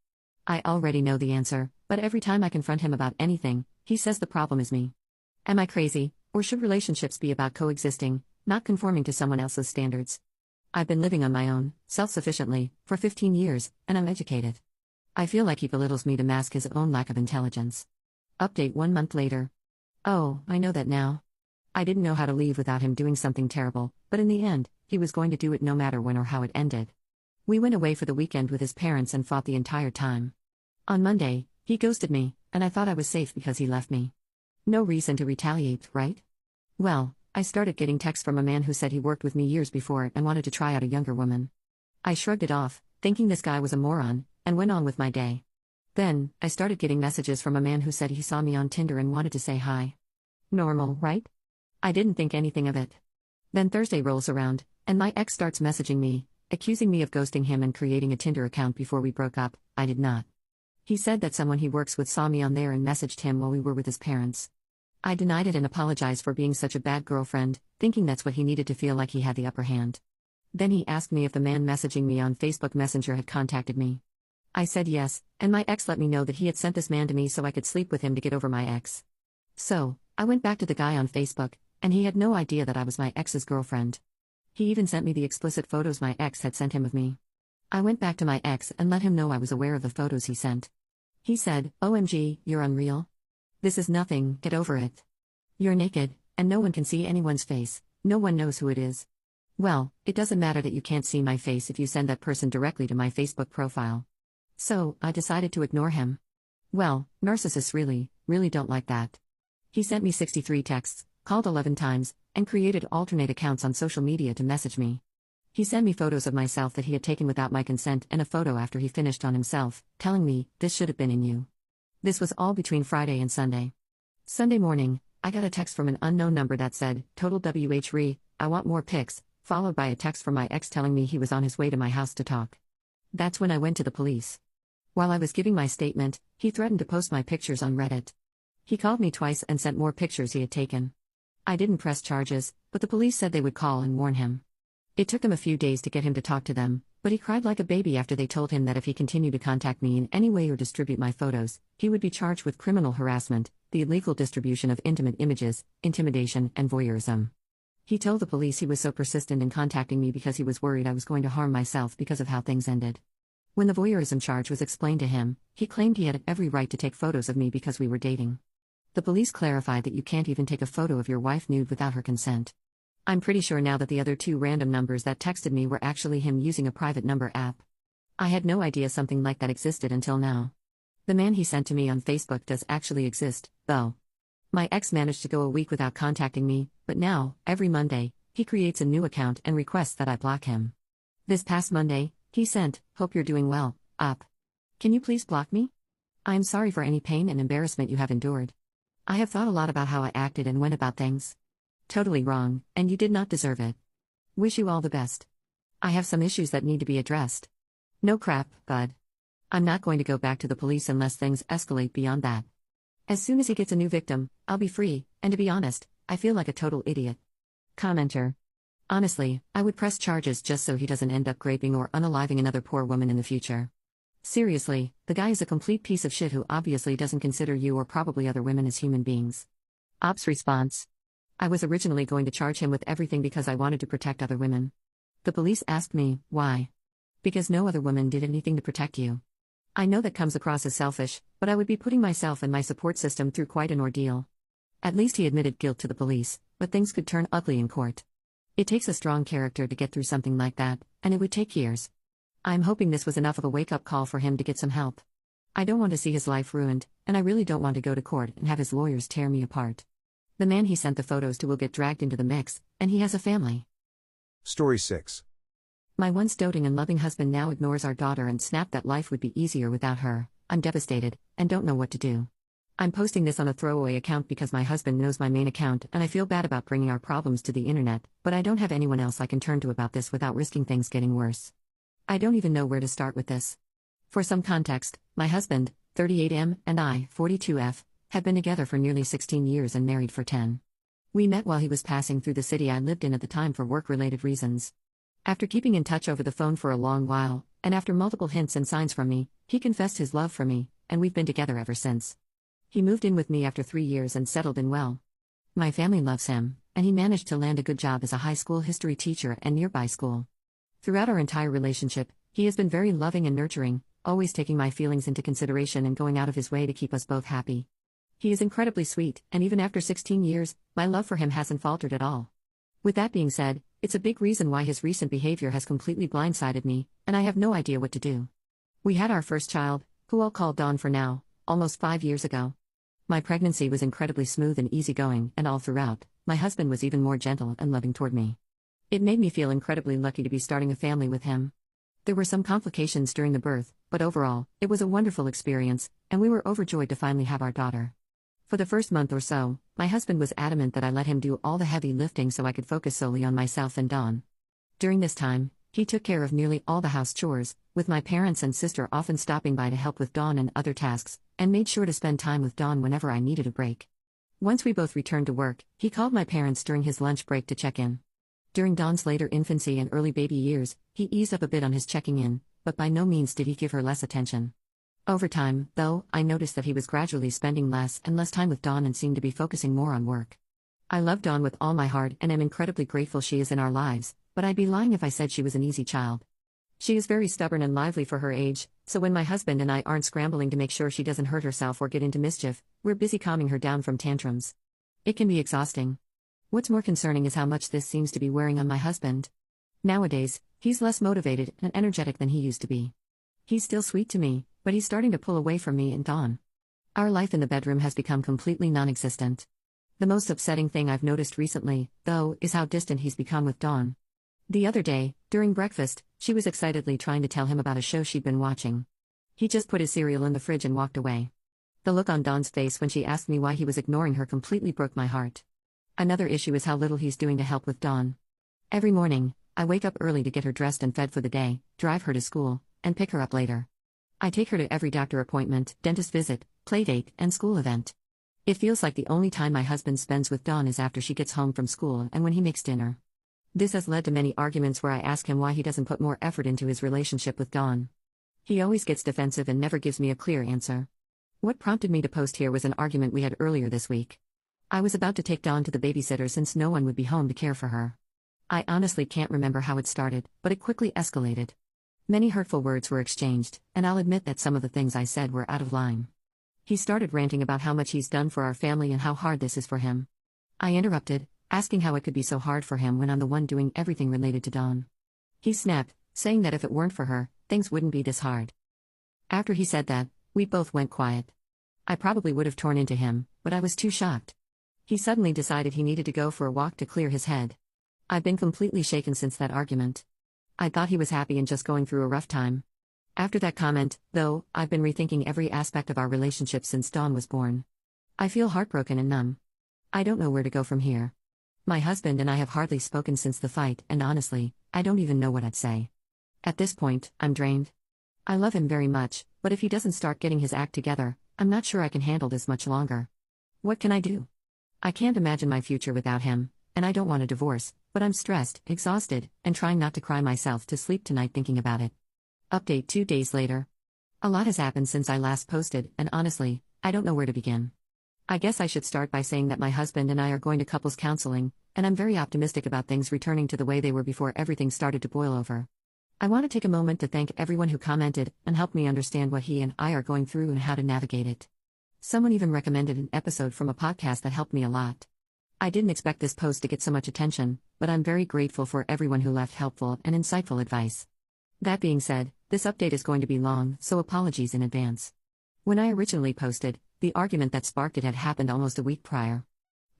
I already know the answer, but every time I confront him about anything, he says the problem is me. Am I crazy, or should relationships be about coexisting, not conforming to someone else's standards? I've been living on my own, self-sufficiently, for 15 years, and I'm educated. I feel like he belittles me to mask his own lack of intelligence. Update 1 month later. Oh, I know that now. I didn't know how to leave without him doing something terrible, but in the end, he was going to do it no matter when or how it ended. We went away for the weekend with his parents and fought the entire time. On Monday, he ghosted me, and I thought I was safe because he left me. No reason to retaliate, right? Well, I started getting texts from a man who said he worked with me years before and wanted to try out a younger woman. I shrugged it off, thinking this guy was a moron, and went on with my day. Then, I started getting messages from a man who said he saw me on Tinder and wanted to say hi. Normal, right? I didn't think anything of it. Then Thursday rolls around, and my ex starts messaging me, accusing me of ghosting him and creating a Tinder account before we broke up. I did not. He said that someone he works with saw me on there and messaged him while we were with his parents. I denied it and apologized for being such a bad girlfriend, thinking that's what he needed to feel like he had the upper hand. Then he asked me if the man messaging me on Facebook Messenger had contacted me. I said yes, and my ex let me know that he had sent this man to me so I could sleep with him to get over my ex. So, I went back to the guy on Facebook, and he had no idea that I was my ex's girlfriend. He even sent me the explicit photos my ex had sent him of me. I went back to my ex and let him know I was aware of the photos he sent. He said, "OMG, you're unreal. This is nothing, get over it. You're naked, and no one can see anyone's face, no one knows who it is. Well, it doesn't matter that you can't see my face if you send that person directly to my Facebook profile." So, I decided to ignore him. Well, narcissists really don't like that. He sent me 63 texts, called 11 times, and created alternate accounts on social media to message me. He sent me photos of myself that he had taken without my consent and a photo after he finished on himself, telling me, "This should have been in you." This was all between Friday and Sunday. Sunday morning, I got a text from an unknown number that said, "Total WH I want more pics," followed by a text from my ex telling me he was on his way to my house to talk. That's when I went to the police. While I was giving my statement, he threatened to post my pictures on Reddit. He called me twice and sent more pictures he had taken. I didn't press charges, but the police said they would call and warn him. It took them a few days to get him to talk to them, but he cried like a baby after they told him that if he continued to contact me in any way or distribute my photos, he would be charged with criminal harassment, the illegal distribution of intimate images, intimidation, and voyeurism. He told the police he was so persistent in contacting me because he was worried I was going to harm myself because of how things ended. When the voyeurism charge was explained to him, he claimed he had every right to take photos of me because we were dating. The police clarified that you can't even take a photo of your wife nude without her consent. I'm pretty sure now that the other two random numbers that texted me were actually him using a private number app. I had no idea something like that existed until now. The man he sent to me on Facebook does actually exist, though. My ex managed to go a week without contacting me, but now, every Monday, he creates a new account and requests that I block him. This past Monday, he sent, "Hope you're doing well, up. Can you please block me? I am sorry for any pain and embarrassment you have endured. I have thought a lot about how I acted and went about things. Totally wrong, and you did not deserve it. Wish you all the best. I have some issues that need to be addressed. No crap, bud. I'm not going to go back to the police unless things escalate beyond that. As soon as he gets a new victim, I'll be free, and to be honest, I feel like a total idiot." Commenter. Honestly, I would press charges just so he doesn't end up raping or unaliving another poor woman in the future. Seriously, the guy is a complete piece of shit who obviously doesn't consider you or probably other women as human beings. Ops response. I was originally going to charge him with everything because I wanted to protect other women. The police asked me, why? Because no other woman did anything to protect you. I know that comes across as selfish, but I would be putting myself and my support system through quite an ordeal. At least he admitted guilt to the police, but things could turn ugly in court. It takes a strong character to get through something like that, and it would take years. I'm hoping this was enough of a wake-up call for him to get some help. I don't want to see his life ruined, and I really don't want to go to court and have his lawyers tear me apart. The man he sent the photos to will get dragged into the mix, and he has a family. Story 6. My once doting and loving husband now ignores our daughter and snapped that life would be easier without her. I'm devastated, and don't know what to do. I'm posting this on a throwaway account because my husband knows my main account and I feel bad about bringing our problems to the internet, but I don't have anyone else I can turn to about this without risking things getting worse. I don't even know where to start with this. For some context, my husband, 38M, and I, 42F, have been together for nearly 16 years and married for 10. We met while he was passing through the city I lived in at the time for work-related reasons. After keeping in touch over the phone for a long while, and after multiple hints and signs from me, he confessed his love for me, and we've been together ever since. He moved in with me after 3 years and settled in well. My family loves him, and he managed to land a good job as a high school history teacher at nearby school. Throughout our entire relationship, he has been very loving and nurturing, always taking my feelings into consideration and going out of his way to keep us both happy. He is incredibly sweet, and even after 16 years, my love for him hasn't faltered at all. With that being said, it's a big reason why his recent behavior has completely blindsided me, and I have no idea what to do. We had our first child, who I'll call Dawn for now, almost 5 years ago. My pregnancy was incredibly smooth and easygoing, and all throughout, my husband was even more gentle and loving toward me. It made me feel incredibly lucky to be starting a family with him. There were some complications during the birth, but overall, it was a wonderful experience, and we were overjoyed to finally have our daughter. For the first month or so, my husband was adamant that I let him do all the heavy lifting so I could focus solely on myself and Dawn. During this time, he took care of nearly all the house chores, with my parents and sister often stopping by to help with Dawn and other tasks, and made sure to spend time with Dawn whenever I needed a break. Once we both returned to work, he called my parents during his lunch break to check in. During Dawn's later infancy and early baby years, he eased up a bit on his checking in, but by no means did he give her less attention. Over time, though, I noticed that he was gradually spending less and less time with Dawn and seemed to be focusing more on work. I love Dawn with all my heart and am incredibly grateful she is in our lives, but I'd be lying if I said she was an easy child. She is very stubborn and lively for her age, so when my husband and I aren't scrambling to make sure she doesn't hurt herself or get into mischief, we're busy calming her down from tantrums. It can be exhausting. What's more concerning is how much this seems to be wearing on my husband. Nowadays, he's less motivated and energetic than he used to be. He's still sweet to me, but he's starting to pull away from me and Dawn. Our life in the bedroom has become completely non-existent. The most upsetting thing I've noticed recently, though, is how distant he's become with Dawn. The other day, during breakfast, she was excitedly trying to tell him about a show she'd been watching. He just put his cereal in the fridge and walked away. The look on Dawn's face when she asked me why he was ignoring her completely broke my heart. Another issue is how little he's doing to help with Dawn. Every morning, I wake up early to get her dressed and fed for the day, drive her to school, and pick her up later. I take her to every doctor appointment, dentist visit, playdate, and school event. It feels like the only time my husband spends with Dawn is after she gets home from school and when he makes dinner. This has led to many arguments where I ask him why he doesn't put more effort into his relationship with Dawn. He always gets defensive and never gives me a clear answer. What prompted me to post here was an argument we had earlier this week. I was about to take Dawn to the babysitter since no one would be home to care for her. I honestly can't remember how it started, but it quickly escalated. Many hurtful words were exchanged, and I'll admit that some of the things I said were out of line. He started ranting about how much he's done for our family and how hard this is for him. I interrupted, asking how it could be so hard for him when I'm the one doing everything related to Dawn. He snapped, saying that if it weren't for her, things wouldn't be this hard. After he said that, we both went quiet. I probably would have torn into him, but I was too shocked. He suddenly decided he needed to go for a walk to clear his head. I've been completely shaken since that argument. I thought he was happy and just going through a rough time. After that comment, though, I've been rethinking every aspect of our relationship since Dawn was born. I feel heartbroken and numb. I don't know where to go from here. My husband and I have hardly spoken since the fight, and honestly, I don't even know what I'd say. At this point, I'm drained. I love him very much, but if he doesn't start getting his act together, I'm not sure I can handle this much longer. What can I do? I can't imagine my future without him, and I don't want a divorce, but I'm stressed, exhausted, and trying not to cry myself to sleep tonight thinking about it. Update 2 days later. A lot has happened since I last posted, and honestly, I don't know where to begin. I guess I should start by saying that my husband and I are going to couples counseling, and I'm very optimistic about things returning to the way they were before everything started to boil over. I want to take a moment to thank everyone who commented and helped me understand what he and I are going through and how to navigate it. Someone even recommended an episode from a podcast that helped me a lot. I didn't expect this post to get so much attention, but I'm very grateful for everyone who left helpful and insightful advice. That being said, this update is going to be long, so apologies in advance. When I originally posted, the argument that sparked it had happened almost a week prior.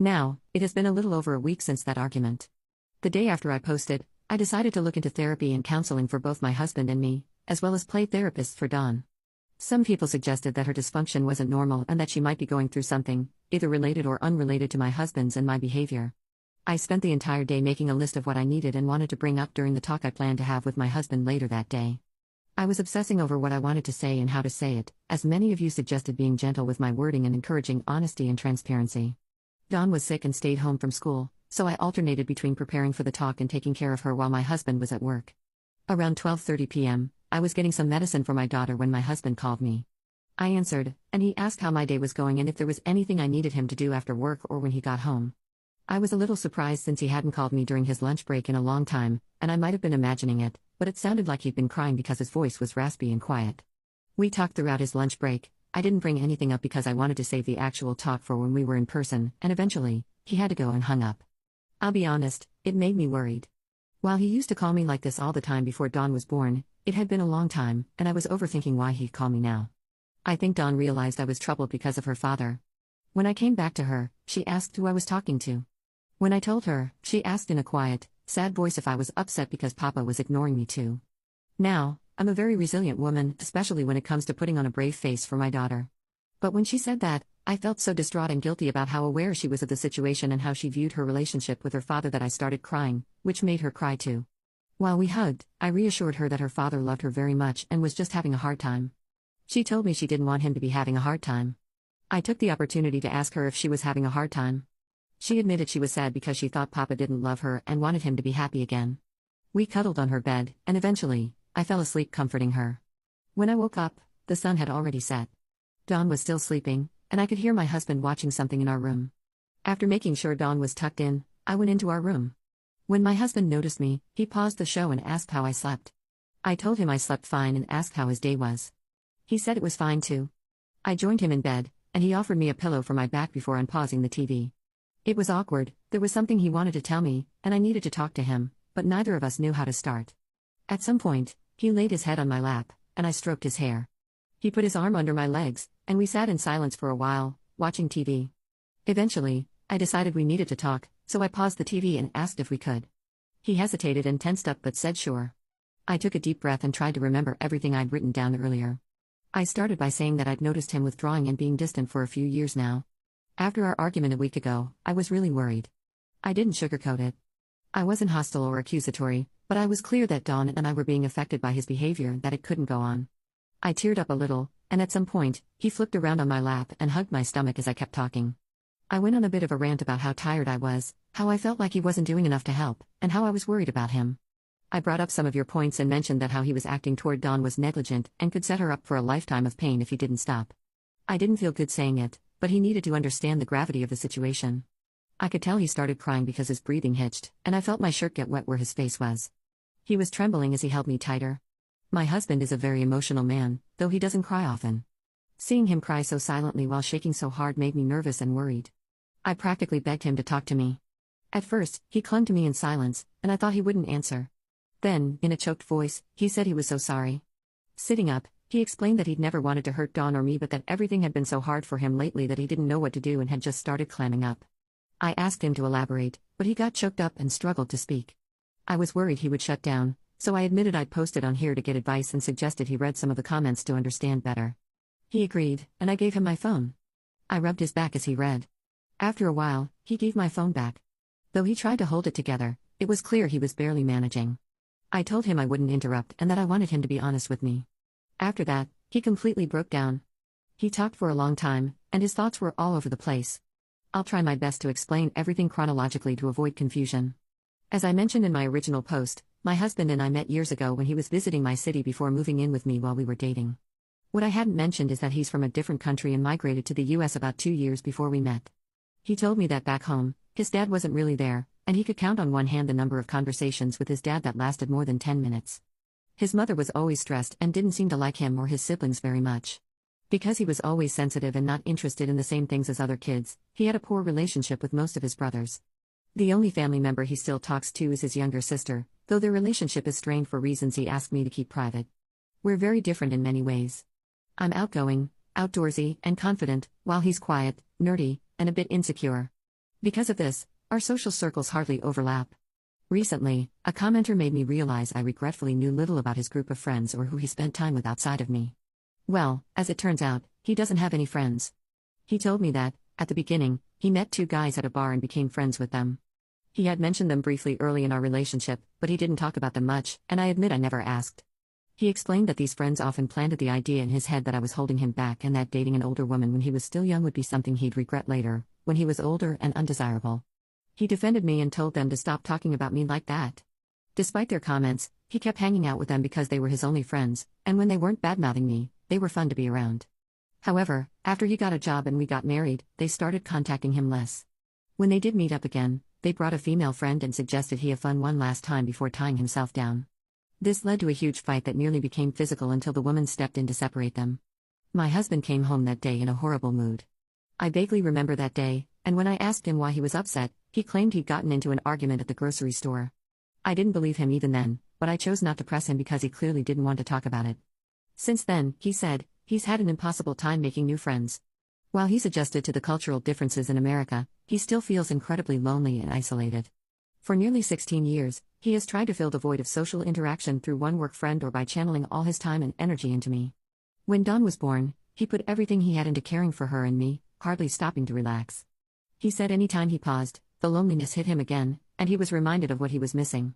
Now, it has been a little over a week since that argument. The day after I posted, I decided to look into therapy and counseling for both my husband and me, as well as play therapists for Dawn. Some people suggested that her dysfunction wasn't normal and that she might be going through something, either related or unrelated to my husband's and my behavior. I spent the entire day making a list of what I needed and wanted to bring up during the talk I planned to have with my husband later that day. I was obsessing over what I wanted to say and how to say it, as many of you suggested being gentle with my wording and encouraging honesty and transparency. Dawn was sick and stayed home from school, so I alternated between preparing for the talk and taking care of her while my husband was at work. Around 12:30 p.m., I was getting some medicine for my daughter when my husband called me. I answered, and he asked how my day was going and if there was anything I needed him to do after work or when he got home. I was a little surprised since he hadn't called me during his lunch break in a long time, and I might have been imagining it, but it sounded like he'd been crying because his voice was raspy and quiet. We talked throughout his lunch break. I didn't bring anything up because I wanted to save the actual talk for when we were in person, and eventually, he had to go and hung up. I'll be honest, it made me worried. While he used to call me like this all the time before Dawn was born, it had been a long time, and I was overthinking why he'd call me now. I think Dawn realized I was troubled because of her father. When I came back to her, she asked who I was talking to. When I told her, she asked in a quiet, sad voice if I was upset because Papa was ignoring me too. Now, I'm a very resilient woman, especially when it comes to putting on a brave face for my daughter. But when she said that, I felt so distraught and guilty about how aware she was of the situation and how she viewed her relationship with her father that I started crying, which made her cry too. While we hugged, I reassured her that her father loved her very much and was just having a hard time. She told me she didn't want him to be having a hard time. I took the opportunity to ask her if she was having a hard time. She admitted she was sad because she thought Papa didn't love her and wanted him to be happy again. We cuddled on her bed, and eventually, I fell asleep comforting her. When I woke up, the sun had already set. Dawn was still sleeping, and I could hear my husband watching something in our room. After making sure Dawn was tucked in, I went into our room. When my husband noticed me, he paused the show and asked how I slept. I told him I slept fine and asked how his day was. He said it was fine too. I joined him in bed, and he offered me a pillow for my back before unpausing the TV. It was awkward, there was something he wanted to tell me, and I needed to talk to him, but neither of us knew how to start. At some point, he laid his head on my lap, and I stroked his hair. He put his arm under my legs, and we sat in silence for a while, watching TV. Eventually, I decided we needed to talk, so I paused the TV and asked if we could. He hesitated and tensed up but said sure. I took a deep breath and tried to remember everything I'd written down earlier. I started by saying that I'd noticed him withdrawing and being distant for a few years now. After our argument a week ago, I was really worried. I didn't sugarcoat it. I wasn't hostile or accusatory, but I was clear that Dawn and I were being affected by his behavior and that it couldn't go on. I teared up a little, and at some point, he flipped around on my lap and hugged my stomach as I kept talking. I went on a bit of a rant about how tired I was, how I felt like he wasn't doing enough to help, and how I was worried about him. I brought up some of your points and mentioned that how he was acting toward Dawn was negligent and could set her up for a lifetime of pain if he didn't stop. I didn't feel good saying it, but he needed to understand the gravity of the situation. I could tell he started crying because his breathing hitched, and I felt my shirt get wet where his face was. He was trembling as he held me tighter. My husband is a very emotional man, though he doesn't cry often. Seeing him cry so silently while shaking so hard made me nervous and worried. I practically begged him to talk to me. At first, he clung to me in silence, and I thought he wouldn't answer. Then, in a choked voice, he said he was so sorry. Sitting up, he explained that he'd never wanted to hurt Dawn or me but that everything had been so hard for him lately that he didn't know what to do and had just started clamming up. I asked him to elaborate, but he got choked up and struggled to speak. I was worried he would shut down, so I admitted I'd posted on here to get advice and suggested he read some of the comments to understand better. He agreed, and I gave him my phone. I rubbed his back as he read. After a while, he gave my phone back. Though he tried to hold it together, it was clear he was barely managing. I told him I wouldn't interrupt and that I wanted him to be honest with me. After that, he completely broke down. He talked for a long time, and his thoughts were all over the place. I'll try my best to explain everything chronologically to avoid confusion. As I mentioned in my original post, my husband and I met years ago when he was visiting my city before moving in with me while we were dating. What I hadn't mentioned is that he's from a different country and migrated to the US about 2 years before we met. He told me that back home, his dad wasn't really there, and he could count on one hand the number of conversations with his dad that lasted more than 10 minutes. His mother was always stressed and didn't seem to like him or his siblings very much. Because he was always sensitive and not interested in the same things as other kids, he had a poor relationship with most of his brothers. The only family member he still talks to is his younger sister, though their relationship is strained for reasons he asked me to keep private. We're very different in many ways. I'm outgoing, outdoorsy, and confident, while he's quiet, nerdy, and a bit insecure. Because of this, our social circles hardly overlap. Recently, a commenter made me realize I regretfully knew little about his group of friends or who he spent time with outside of me. Well, as it turns out, he doesn't have any friends. He told me that, at the beginning, he met 2 guys at a bar and became friends with them. He had mentioned them briefly early in our relationship, but he didn't talk about them much, and I admit I never asked. He explained that these friends often planted the idea in his head that I was holding him back and that dating an older woman when he was still young would be something he'd regret later, when he was older and undesirable. He defended me and told them to stop talking about me like that. Despite their comments, he kept hanging out with them because they were his only friends, and when they weren't badmouthing me, they were fun to be around. However, after he got a job and we got married, they started contacting him less. When they did meet up again, they brought a female friend and suggested he have fun one last time before tying himself down. This led to a huge fight that nearly became physical until the woman stepped in to separate them. My husband came home that day in a horrible mood. I vaguely remember that day, and when I asked him why he was upset, he claimed he'd gotten into an argument at the grocery store. I didn't believe him even then, but I chose not to press him because he clearly didn't want to talk about it. Since then, he said, he's had an impossible time making new friends. While he's adjusted to the cultural differences in America, he still feels incredibly lonely and isolated. For nearly 16 years, he has tried to fill the void of social interaction through one work friend or by channeling all his time and energy into me. When Dawn was born, he put everything he had into caring for her and me, hardly stopping to relax. He said anytime he paused, the loneliness hit him again, and he was reminded of what he was missing.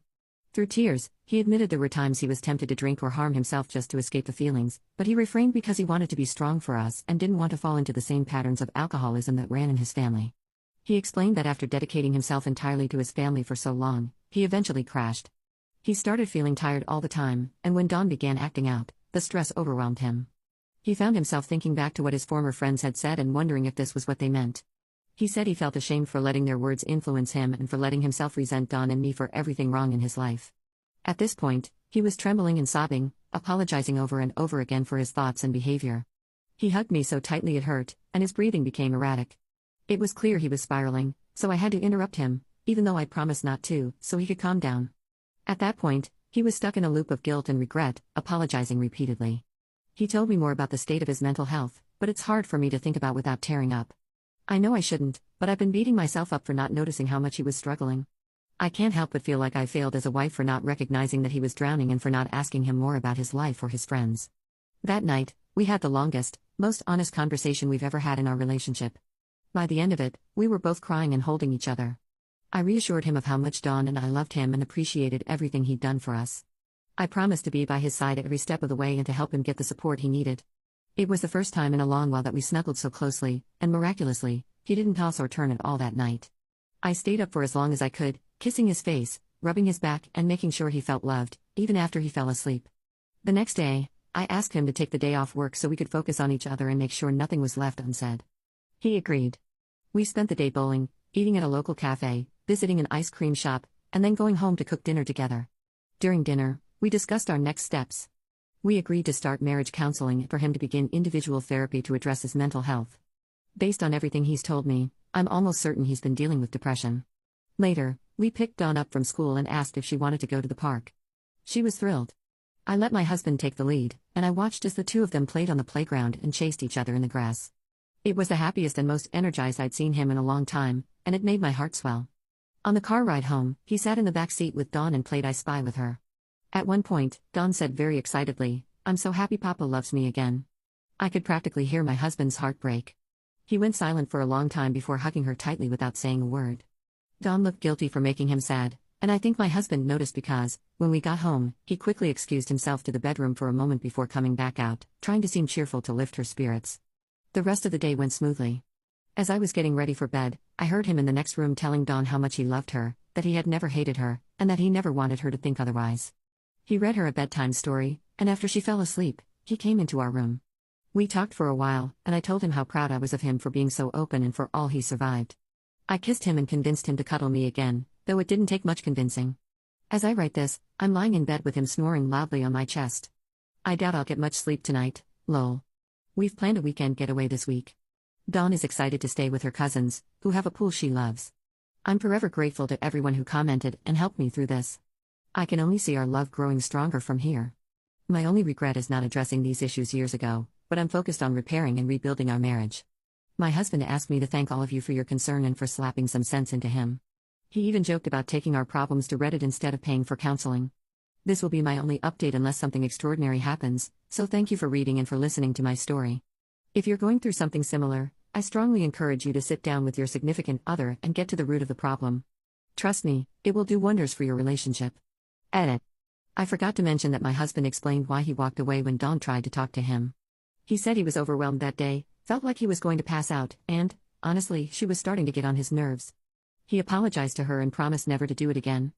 Through tears, he admitted there were times he was tempted to drink or harm himself just to escape the feelings, but he refrained because he wanted to be strong for us and didn't want to fall into the same patterns of alcoholism that ran in his family. He explained that after dedicating himself entirely to his family for so long, he eventually crashed. He started feeling tired all the time, and when Dawn began acting out, the stress overwhelmed him. He found himself thinking back to what his former friends had said and wondering if this was what they meant. He said he felt ashamed for letting their words influence him and for letting himself resent Dawn and me for everything wrong in his life. At this point, he was trembling and sobbing, apologizing over and over again for his thoughts and behavior. He hugged me so tightly it hurt, and his breathing became erratic. It was clear he was spiraling, so I had to interrupt him, even though I promised not to, so he could calm down. At that point, he was stuck in a loop of guilt and regret, apologizing repeatedly. He told me more about the state of his mental health, but it's hard for me to think about without tearing up. I know I shouldn't, but I've been beating myself up for not noticing how much he was struggling. I can't help but feel like I failed as a wife for not recognizing that he was drowning and for not asking him more about his life or his friends. That night, we had the longest, most honest conversation we've ever had in our relationship. By the end of it, we were both crying and holding each other. I reassured him of how much Dawn and I loved him and appreciated everything he'd done for us. I promised to be by his side every step of the way and to help him get the support he needed. It was the first time in a long while that we snuggled so closely, and miraculously, he didn't toss or turn at all that night. I stayed up for as long as I could, kissing his face, rubbing his back and making sure he felt loved, even after he fell asleep. The next day, I asked him to take the day off work so we could focus on each other and make sure nothing was left unsaid. He agreed. We spent the day bowling, eating at a local cafe, visiting an ice cream shop, and then going home to cook dinner together. During dinner, we discussed our next steps. We agreed to start marriage counseling and for him to begin individual therapy to address his mental health. Based on everything he's told me, I'm almost certain he's been dealing with depression. Later, we picked Dawn up from school and asked if she wanted to go to the park. She was thrilled. I let my husband take the lead, and I watched as the two of them played on the playground and chased each other in the grass. It was the happiest and most energized I'd seen him in a long time, and it made my heart swell. On the car ride home, he sat in the back seat with Dawn and played I Spy with her. At one point, Dawn said very excitedly, "I'm so happy Papa loves me again." I could practically hear my husband's heart break. He went silent for a long time before hugging her tightly without saying a word. Dawn looked guilty for making him sad, and I think my husband noticed because, when we got home, he quickly excused himself to the bedroom for a moment before coming back out, trying to seem cheerful to lift her spirits. The rest of the day went smoothly. As I was getting ready for bed, I heard him in the next room telling Dawn how much he loved her, that he had never hated her, and that he never wanted her to think otherwise. He read her a bedtime story, and after she fell asleep, he came into our room. We talked for a while, and I told him how proud I was of him for being so open and for all he survived. I kissed him and convinced him to cuddle me again, though it didn't take much convincing. As I write this, I'm lying in bed with him snoring loudly on my chest. I doubt I'll get much sleep tonight, lol. We've planned a weekend getaway this week. Dawn is excited to stay with her cousins, who have a pool she loves. I'm forever grateful to everyone who commented and helped me through this. I can only see our love growing stronger from here. My only regret is not addressing these issues years ago, but I'm focused on repairing and rebuilding our marriage. My husband asked me to thank all of you for your concern and for slapping some sense into him. He even joked about taking our problems to Reddit instead of paying for counseling. This will be my only update unless something extraordinary happens, so thank you for reading and for listening to my story. If you're going through something similar, I strongly encourage you to sit down with your significant other and get to the root of the problem. Trust me, it will do wonders for your relationship. Edit. I forgot to mention that my husband explained why he walked away when Dawn tried to talk to him. He said he was overwhelmed that day, felt like he was going to pass out, and, honestly, she was starting to get on his nerves. He apologized to her and promised never to do it again.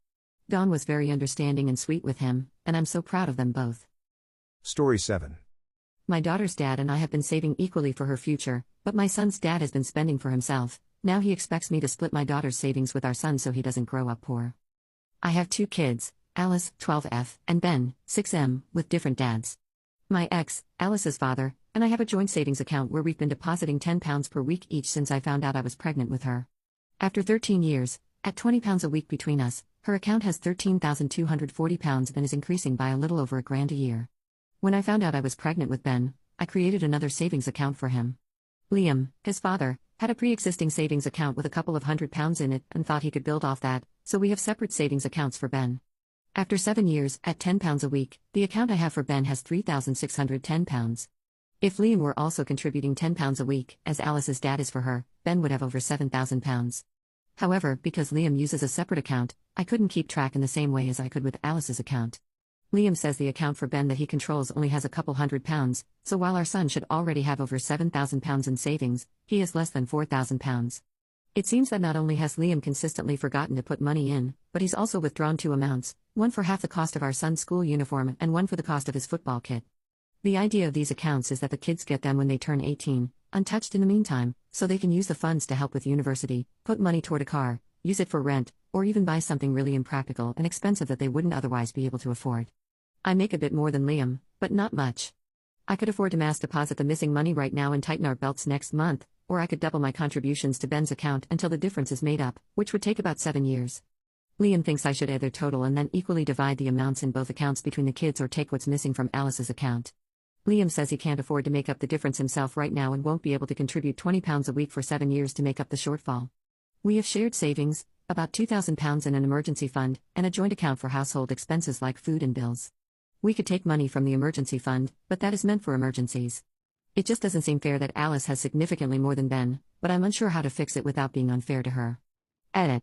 Dawn was very understanding and sweet with him, and I'm so proud of them both. Story 7. My daughter's dad and I have been saving equally for her future, but my son's dad has been spending for himself. Now he expects me to split my daughter's savings with our son so he doesn't grow up poor. I have 2 kids, Alice, 12F, and Ben, 6M, with different dads. My ex, Alice's father, and I have a joint savings account where we've been depositing £10 per week each since I found out I was pregnant with her. After 13 years, at £20 a week between us, her account has £13,240 and is increasing by a little over £1,000 a year. When I found out I was pregnant with Ben, I created another savings account for him. Liam, his father, had a pre-existing savings account with a couple of £100 in it and thought he could build off that, so we have separate savings accounts for Ben. After 7 years, at £10 a week, the account I have for Ben has £3,610. If Liam were also contributing £10 a week, as Alice's dad is for her, Ben would have over £7,000. However, because Liam uses a separate account, I couldn't keep track in the same way as I could with Alice's account. Liam says the account for Ben that he controls only has a couple £100, so while our son should already have over £7,000 in savings, he has less than £4,000. It seems that not only has Liam consistently forgotten to put money in, but he's also withdrawn two amounts, one for half the cost of our son's school uniform and one for the cost of his football kit. The idea of these accounts is that the kids get them when they turn 18, untouched in the meantime, so they can use the funds to help with university, put money toward a car, use it for rent, or even buy something really impractical and expensive that they wouldn't otherwise be able to afford. I make a bit more than Liam, but not much. I could afford to mass deposit the missing money right now and tighten our belts next month, or I could double my contributions to Ben's account until the difference is made up, which would take about 7 years. Liam thinks I should add their total and then equally divide the amounts in both accounts between the kids or take what's missing from Alice's account. Liam says he can't afford to make up the difference himself right now and won't be able to contribute £20 a week for 7 years to make up the shortfall. We have shared savings, about £2,000 in an emergency fund, and a joint account for household expenses like food and bills. We could take money from the emergency fund, but that is meant for emergencies. It just doesn't seem fair that Alice has significantly more than Ben, but I'm unsure how to fix it without being unfair to her. Edit.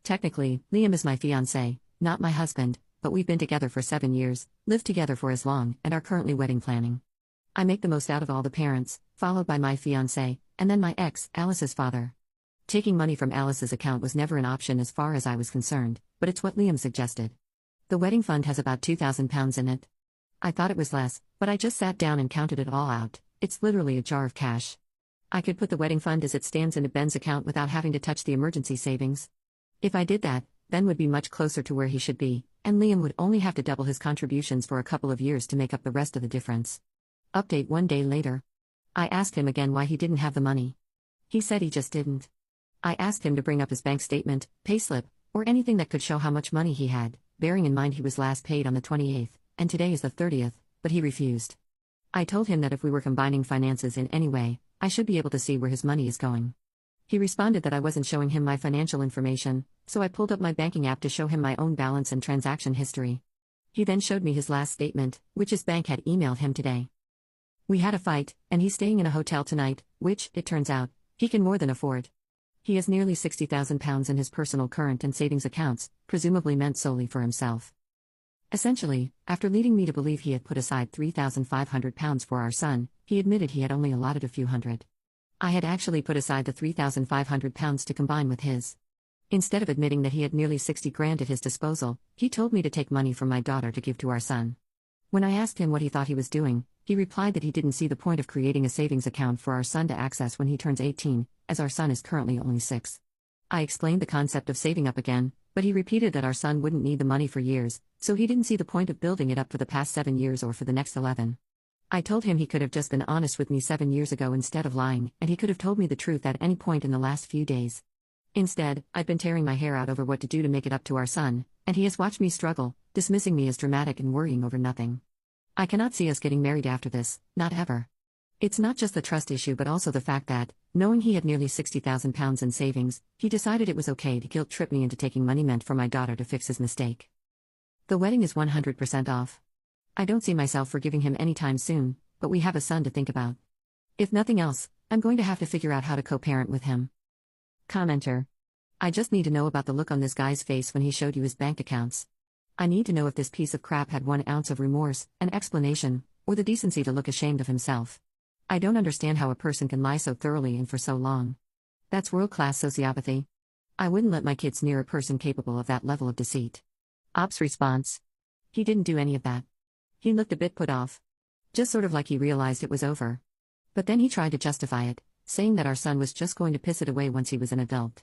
Technically, Liam is my fiancé, not my husband, but we've been together for 7 years, lived together for as long, and are currently wedding planning. I make the most out of all the parents, followed by my fiancé, and then my ex, Alice's father. Taking money from Alice's account was never an option as far as I was concerned, but it's what Liam suggested. The wedding fund has about £2,000 in it. I thought it was less, but I just sat down and counted it all out. It's literally a jar of cash. I could put the wedding fund as it stands into Ben's account without having to touch the emergency savings. If I did that, Ben would be much closer to where he should be, and Liam would only have to double his contributions for a couple of years to make up the rest of the difference. Update 1 day later. I asked him again why he didn't have the money. He said he just didn't. I asked him to bring up his bank statement, payslip, or anything that could show how much money he had, bearing in mind he was last paid on the 28th, and today is the 30th, but he refused. I told him that if we were combining finances in any way, I should be able to see where his money is going. He responded that I wasn't showing him my financial information, so I pulled up my banking app to show him my own balance and transaction history. He then showed me his last statement, which his bank had emailed him today. We had a fight, and he's staying in a hotel tonight, which, it turns out, he can more than afford. He has nearly £60,000 in his personal current and savings accounts, presumably meant solely for himself. Essentially, after leading me to believe he had put aside £3,500 for our son, he admitted he had only allotted a few hundred. I had actually put aside the £3,500 to combine with his. Instead of admitting that he had nearly 60 grand at his disposal, he told me to take money from my daughter to give to our son. When I asked him what he thought he was doing, he replied that he didn't see the point of creating a savings account for our son to access when he turns 18, as our son is currently only 6. I explained the concept of saving up again, but he repeated that our son wouldn't need the money for years, so he didn't see the point of building it up for the past 7 years or for the next 11. I told him he could have just been honest with me 7 years ago instead of lying, and he could have told me the truth at any point in the last few days. Instead, I've been tearing my hair out over what to do to make it up to our son, and he has watched me struggle, dismissing me as dramatic and worrying over nothing. I cannot see us getting married after this, not ever. It's not just the trust issue but also the fact that, knowing he had nearly £60,000 in savings, he decided it was okay to guilt-trip me into taking money meant for my daughter to fix his mistake. The wedding is 100% off. I don't see myself forgiving him anytime soon, but we have a son to think about. If nothing else, I'm going to have to figure out how to co-parent with him. Commenter. I just need to know about the look on this guy's face when he showed you his bank accounts. I need to know if this piece of crap had 1 ounce of remorse, an explanation, or the decency to look ashamed of himself. I don't understand how a person can lie so thoroughly and for so long. That's world-class sociopathy. I wouldn't let my kids near a person capable of that level of deceit. Ops response. He didn't do any of that. He looked a bit put off. Just sort of like he realized it was over. But then he tried to justify it, saying that our son was just going to piss it away once he was an adult.